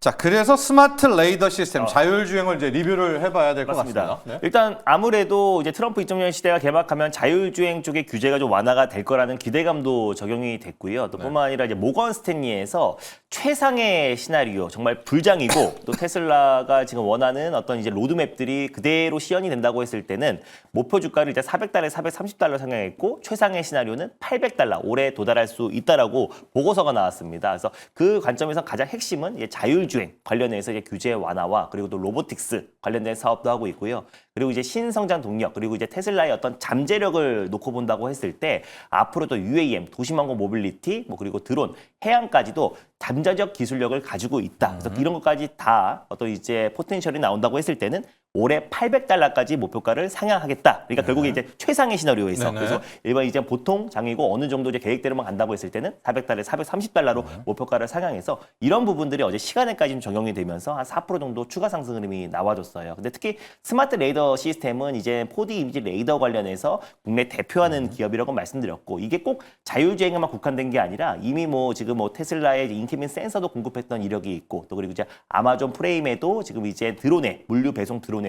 자, 그래서 스마트 레이더 시스템 자율주행을 이제 리뷰를 해봐야 될 것 같습니다. 네. 일단 아무래도 이제 트럼프 2.0 시대가 개막하면 자율주행 쪽의 규제가 좀 완화가 될 거라는 기대감도 적용이 됐고요. 또 뿐만 아니라 이제 모건 스탠리에서 최상의 시나리오, 정말 불장이고 또 테슬라가 지금 원하는 어떤 이제 로드맵들이 그대로 시연이 된다고 했을 때는 목표 주가를 이제 400달러에 430달러 상향했고 최상의 시나리오는 800달러 올해 도달할 수 있다라고 보고서가 나왔습니다. 그래서 그 관점에서 가장 핵심은 이제 자율주행 관련해서 이제 규제 완화와 그리고 또 로보틱스 관련된 사업도 하고 있고요. 그리고 이제 신성장 동력 그리고 이제 테슬라의 어떤 잠재력을 놓고 본다고 했을 때 앞으로 또 UAM 도시망공 모빌리티 뭐 그리고 드론 해양까지도 잠재적 기술력을 가지고 있다. 그래서 이런 것까지 다 어떤 이제 포텐셜이 나온다고 했을 때는 올해 800달러까지 목표가를 상향하겠다. 그러니까 결국에 이제 최상의 시나리오에서 네네. 그래서 일반 이제 보통 장이고 어느 정도 이제 계획대로만 간다고 했을 때는 400달러에 430달러로 목표가를 상향해서 이런 부분들이 어제 시간에까지 좀 적용이 되면서 한 4% 정도 추가 상승 흐름이 나와줬어요. 근데 특히 스마트 레이더 시스템은 이제 4D 이미지 레이더 관련해서 국내 대표하는 기업이라고 말씀드렸고 이게 꼭 자율주행에만 국한된 게 아니라 이미 뭐 지금 뭐 테슬라의 인케민 센서도 공급했던 이력이 있고 또 그리고 이제 아마존 프레임에도 지금 이제 드론에 물류 배송 드론에도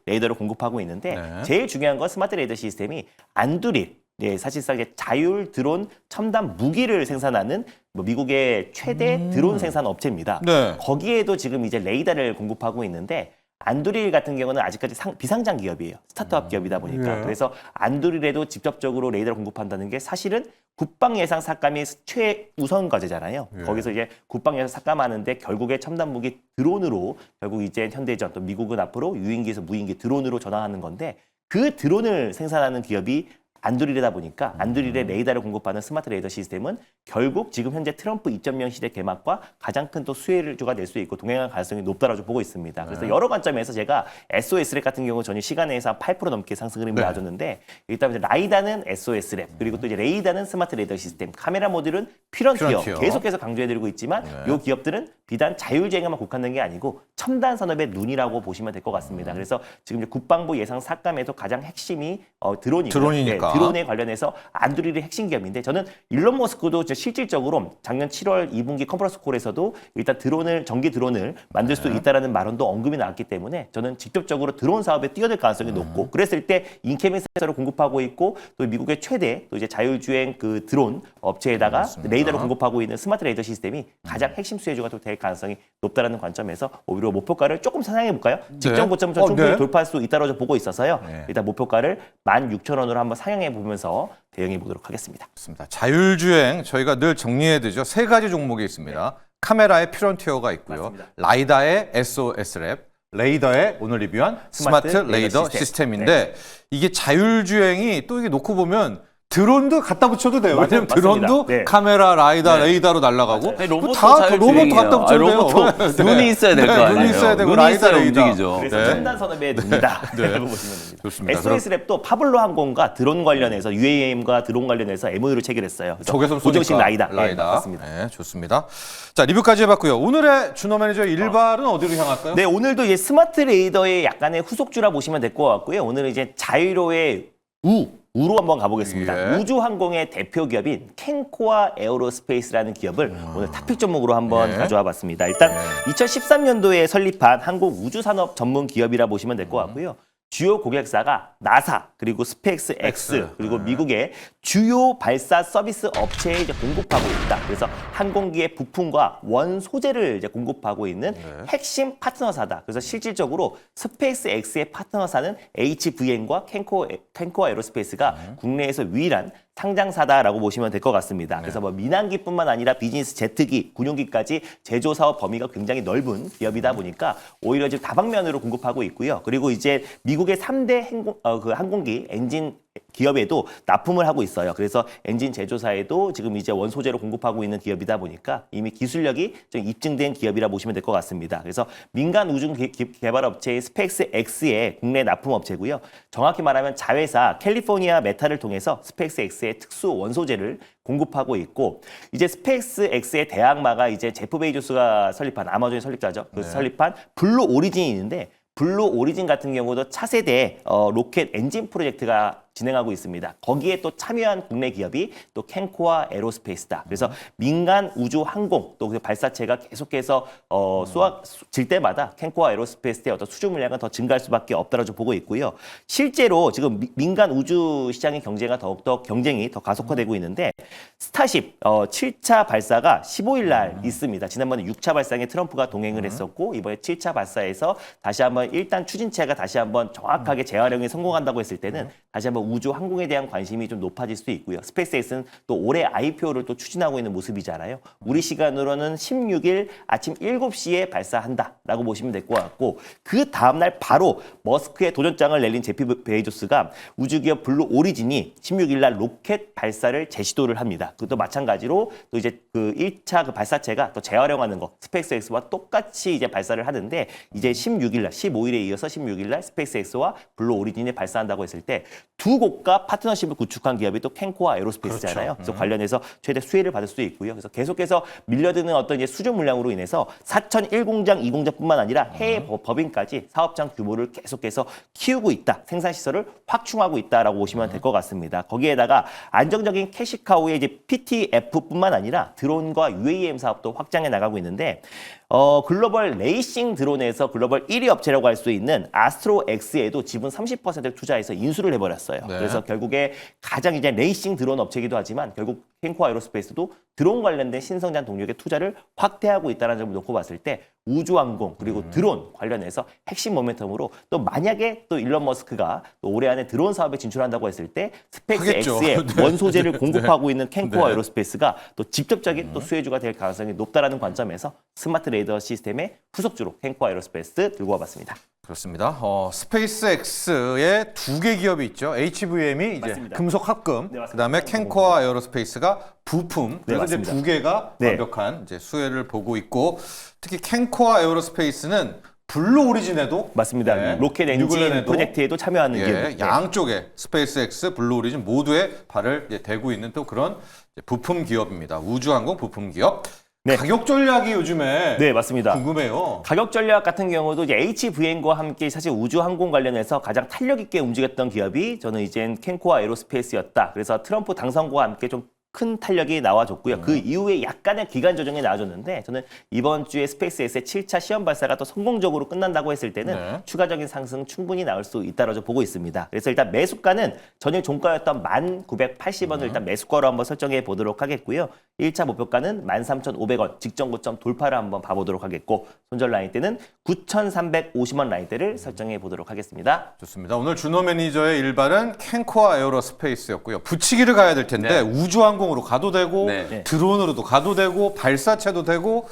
레이더를 공급하고 있는데 제일 중요한 건 스마트 레이더 시스템이 안두릴 사실상 이제 자율 드론 첨단 무기를 생산하는 뭐 미국의 최대 드론 생산 업체입니다. 네. 거기에도 지금 이제 레이더를 공급하고 있는데 안드릴 같은 경우는 아직까지 비상장 기업이에요. 스타트업 기업이다 보니까. 예. 그래서 안드릴에도 직접적으로 레이더를 공급한다는 게 사실은 국방 예상 삭감이 최우선 과제잖아요. 예. 거기서 이제 국방 예상 삭감하는데 결국에 첨단 무기 드론으로 결국 이제 현대전 또 미국은 앞으로 유인기에서 무인기 드론으로 전환하는 건데 그 드론을 생산하는 기업이 안드릴이다 보니까 안드릴의 레이더를 공급하는 스마트 레이더 시스템은 결국 지금 현재 트럼프 2.0 시대 개막과 가장 큰 또 수혜주가 될 수 있고 동행할 가능성이 높다라고 보고 있습니다. 그래서 여러 관점에서 제가 SOS랩 같은 경우 전일 시간에서 한 8% 넘게 상승 흐름이 나와줬는데 일단 이제 라이다는 SOS랩 그리고 또 이제 레이다는 스마트 레이더 시스템 카메라 모듈은 퓨런티어 계속해서 강조해드리고 있지만 이 기업들은 비단 자율주행에만 국한된 게 아니고 첨단 산업의 눈이라고 보시면 될 것 같습니다. 그래서 지금 이제 국방부 예상 삭감에서 가장 핵심이 드론이니까. 드론에 관련해서 안드릴이 핵심 기업인데 저는 일론 머스크도 실질적으로 작년 7월 2분기 컨퍼런스 콜에서도 일단 전기 드론을 만들 수 있다라는 발언도 언급이 나왔기 때문에 저는 직접적으로 드론 사업에 뛰어들 가능성이 높고 그랬을 때 인케빈 센서를 공급하고 있고 또 미국의 최대 또 이제 자율주행 그 드론 업체에다가 맞습니다. 레이더를 공급하고 있는 스마트 레이더 시스템이 가장 핵심 수혜주가 또 될 가능성이 높다라는 관점에서 오히려 목표가를 조금 상향해 볼까요? 직전 고점을 좀 충분히 돌파할 수 있다고 보고 있어서요. 일단 목표가를 16,000원으로 한번 상향해 보면서 대응해 보도록 하겠습니다. 그렇습니다. 자율주행 저희가 늘 정리해드리죠. 세 가지 종목이 있습니다. 카메라의 퓨런티어가 있고요. 맞습니다. 라이다의 SOS랩, 레이더의 오늘 리뷰한 스마트 레이더 시스템인데 이게 자율주행이 또 이게 놓고 보면 드론도 갖다 붙여도 돼요. 왜냐면 드론도 네. 카메라, 라이다, 레이더로 날아가고 로봇도 다 로봇도 갖다 붙여도 돼요. 로봇도 눈이 있어야 될 거 아니에요. 눈이 있어야 되고 눈이 라이다, 있어야 레이더. 움직이죠. 그래서 첨단 산업의 눈이다. 라고 보시면 됩니다. 좋습니다. SOS랩도 파블로 항공과 드론 관련해서 UAM과 드론 관련해서 MOU를 체결했어요. 그래서 적외선 고정식 쏘니까 라이다. 맞습니다. 네, 좋습니다. 자, 리뷰까지 해봤고요. 오늘의 준호 매니저 일발은 어디로 향할까요? 네, 오늘도 이제 스마트 레이더의 약간의 후속주라 보시면 될 것 같고요. 오늘은 이제 자유로의 우로 한번 가보겠습니다. 예. 우주항공의 대표 기업인 캔코아 에어로스페이스라는 기업을 오늘 탑픽 종목으로 한번 예. 가져와 봤습니다. 일단 2013년도에 설립한 한국 우주산업 전문 기업이라 보시면 될 것 같고요. 주요 고객사가 나사 그리고 스페이스 X 그리고 미국의 주요 발사 서비스 업체에 이제 공급하고 있다. 그래서 항공기의 부품과 원 소재를 이제 공급하고 있는 핵심 파트너사다. 그래서 실질적으로 스페이스 X의 파트너사는 HVN과 캔코아 에어로스페이스가 국내에서 유일한 상장사다라고 보시면 될 것 같습니다. 그래서 뭐 민항기뿐만 아니라 비즈니스 제트기, 군용기까지 제조 사업 범위가 굉장히 넓은 기업이다 보니까 오히려 지금 다방면으로 공급하고 있고요. 그리고 이제 미국의 3대 항공기 엔진 기업에도 납품을 하고 있어요. 그래서 엔진 제조사에도 지금 이제 원소재로 공급하고 있는 기업이다 보니까 이미 기술력이 좀 입증된 기업이라 보시면 될 것 같습니다. 그래서 민간 우주 개발 업체의 스페이스 X의 국내 납품 업체고요. 정확히 말하면 자회사 캘리포니아 메타를 통해서 스페이스 X의 특수 원소재를 공급하고 있고 이제 스페이스 X의 대항마가 이제 제프 베이조스가 설립한 아마존의 설립자죠. 그래서 설립한 블루 오리진이 있는데 블루 오리진 같은 경우도 차세대 로켓 엔진 프로젝트가 진행하고 있습니다. 거기에 또 참여한 국내 기업이 또 캔코아 에로스페이스다. 그래서 민간 우주 항공 또 그 발사체가 계속해서 질 때마다 캔코아 에로스페이스의 어떤 수주 물량은 더 증가할 수밖에 없다라고 좀 보고 있고요. 실제로 지금 민간 우주 시장의 경쟁이 더 가속화되고 있는데 스타쉽 7차 발사가 15일 날 있습니다. 지난번에 6차 발사에 트럼프가 동행을 했었고 이번에 7차 발사에서 다시 한번 일단 추진체가 다시 한번 정확하게 재활용에 성공한다고 했을 때는 다시 한번 우주 항공에 대한 관심이 좀 높아질 수도 있고요. 스페이스X는 또 올해 IPO를 또 추진하고 있는 모습이잖아요. 우리 시간으로는 16일 아침 7시에 발사한다라고 보시면 될 것 같고 그 다음날 바로 머스크의 도전장을 내린 제프 베이조스가 우주기업 블루 오리진이 16일 날 로켓 발사를 재시도를 합니다. 그것도 마찬가지로 또 이제 그 1차 그 발사체가 또 재활용하는 거 스페이스X와 똑같이 이제 발사를 하는데 이제 16일 날 15일에 이어서 16일 날 스페이스X와 블루 오리진이 발사한다고 했을 때 두 곳과 파트너십을 구축한 기업이 또 캔코아 에로스페이스잖아요. 그래서 관련해서 최대 수혜를 받을 수 있고요. 그래서 계속해서 밀려드는 어떤 이제 수주 물량으로 인해서 4,001공장, 2공장뿐만 아니라 해외 법인까지 사업장 규모를 계속해서 키우고 있다. 생산 시설을 확충하고 있다라고 보시면 될 것 같습니다. 거기에다가 안정적인 캐시카우의 이제 PTF뿐만 아니라 드론과 UAM 사업도 확장해 나가고 있는데 글로벌 레이싱 드론에서 글로벌 1위 업체라고 할 수 있는 아스트로 X에도 지분 30%를 투자해서 인수를 해버렸어요. 네. 그래서 결국에 가장 이제 레이싱 드론 업체이기도 하지만 결국 켄코아 에어로스페이스도 드론 관련된 신성장 동력의 투자를 확대하고 있다는 점을 놓고 봤을 때 우주항공 그리고 드론 관련해서 핵심 모멘텀으로 또 만약에 또 일론 머스크가 또 올해 안에 드론 사업에 진출한다고 했을 때 하겠죠. 스페이스X의 네. 원소재를 공급하고 있는 켄코아 네. 에어로스페이스가 또 직접적인 또 수혜주가 될 가능성이 높다라는 관점에서 스마트 레이더 시스템의 후속주로 켄코아 에어로스페이스 들고 와봤습니다. 그렇습니다. 스페이스X의 두 개 기업이 있죠. HVM이 이제 맞습니다. 금속 합금, 네, 맞습니다. 그다음에 켄코아 에어로스페이스가 부품. 네, 그래서 이제 맞습니다. 두 개가 네. 완벽한 이제 수혜를 보고 있고, 특히 켄코아 에어로스페이스는 블루 오리진에도 맞습니다. 네, 로켓 엔진 뉴글랜에도 프로젝트에도 참여하는 예, 기업. 양쪽에 스페이스X, 블루 오리진 모두에 발을 이제 대고 있는 또 그런 이제 부품 기업입니다. 우주항공 부품 기업. 네. 가격 전략이 요즘에 네, 맞습니다. 궁금해요. 가격 전략 같은 경우도 이제 HVM과 함께 사실 우주 항공 관련해서 가장 탄력 있게 움직였던 기업이 저는 이젠 켄코아 에어로스페이스였다. 그래서 트럼프 당선과 함께 좀 큰 탄력이 나와줬고요. 그 이후에 약간의 기간 조정이 나와줬는데 저는 이번 주에 스페이스X의 7차 시험 발사가 또 성공적으로 끝난다고 했을 때는 네. 추가적인 상승 충분히 나올 수 있다고 보고 있습니다. 그래서 일단 매수가는 전일 종가였던 1,980원을 일단 매수가로 한번 설정해 보도록 하겠고요. 1차 목표가는 13,500원 직전 고점 돌파를 한번 봐보도록 하겠고 손절 라인대는 9,350원 라인대를 설정해 보도록 하겠습니다. 좋습니다. 오늘 준호 매니저의 일발은 켄코아 에어로스페이스였고요. 붙이기를 가야 될 텐데 우주항공으로 가도 되고 네. 드론으로도 가도 되고 발사체도 되고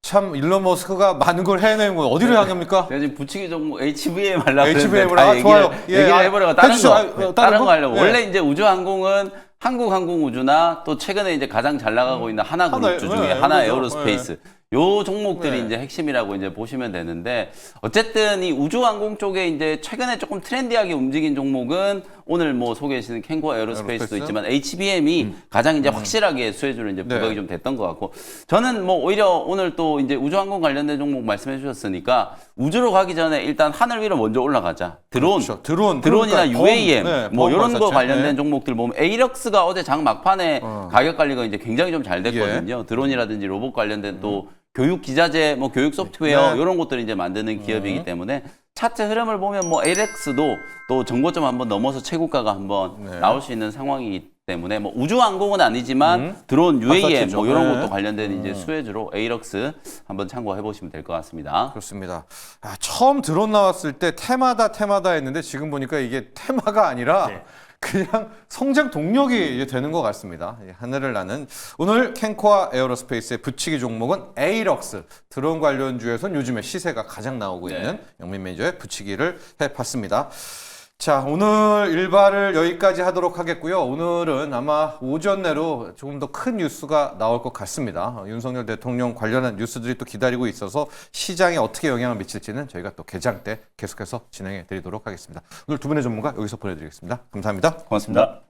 참 일론 머스크가 많은 걸 해내는 거 어디로 향합니까? 제가 지금 붙이기 종목 HVM 하려고 HVM 했는데 으로 다 좋아요. 예, 얘기를 해버려가 다른 해주시죠. 거, 다른 거 하려고. 예. 원래 이제 우주항공은 한국항공우주나 또 최근에 이제 가장 잘 나가고 있는 하나그룹주 중에 하나 그렇죠. 에어로스페이스. 요 종목들이 네. 이제 핵심이라고 이제 보시면 되는데 어쨌든 이 우주항공 쪽에 이제 최근에 조금 트렌디하게 움직인 종목은 오늘 뭐 소개해주신 켄코아 에어로스페이스도 에어로스페이스? 있지만 HBM이 가장 이제 확실하게 수혜주로 이제 부각이 네. 좀 됐던 것 같고 저는 뭐 오히려 오늘 또 이제 우주항공 관련된 종목 말씀해 주셨으니까 우주로 가기 전에 일단 하늘 위로 먼저 올라가자. 드론, 그렇죠. 드론이나 드론이나 UAM 뭐 이런 거 발사체. 관련된 네. 종목들 보면 에이럭스가 어제 장 막판에 가격 관리가 이제 굉장히 좀 잘 됐거든요. 예. 드론이라든지 로봇 관련된 또 교육 기자재, 뭐 교육 소프트웨어 네. 이런 것들을 이제 만드는 기업이기 때문에 차트 흐름을 보면 뭐 LX도 또 정고점 한번 넘어서 최고가가 한번 네. 나올 수 있는 상황이기 때문에 뭐 우주항공은 아니지만 드론, UAM 발사체죠. 뭐 이런 네. 것도 관련된 이제 수혜주로 에이럭스 한번 참고해 보시면 될 것 같습니다. 그렇습니다. 처음 드론 나왔을 때 테마다 했는데 지금 보니까 이게 테마가 아니라 네. 그냥 성장 동력이 이제 되는 것 같습니다. 하늘을 나는 오늘 켄코아 에어로스페이스의 붙이기 종목은 에이럭스 드론 관련주에선 요즘에 시세가 가장 나오고 있는 영민 매니저의 붙이기를 해봤습니다. 자, 오늘 일발을 여기까지 하도록 하겠고요. 오늘은 아마 오전 내로 조금 더 큰 뉴스가 나올 것 같습니다. 윤석열 대통령 관련한 뉴스들이 또 기다리고 있어서 시장에 어떻게 영향을 미칠지는 저희가 또 개장 때 계속해서 진행해 드리도록 하겠습니다. 오늘 두 분의 전문가 여기서 보내드리겠습니다. 감사합니다. 고맙습니다.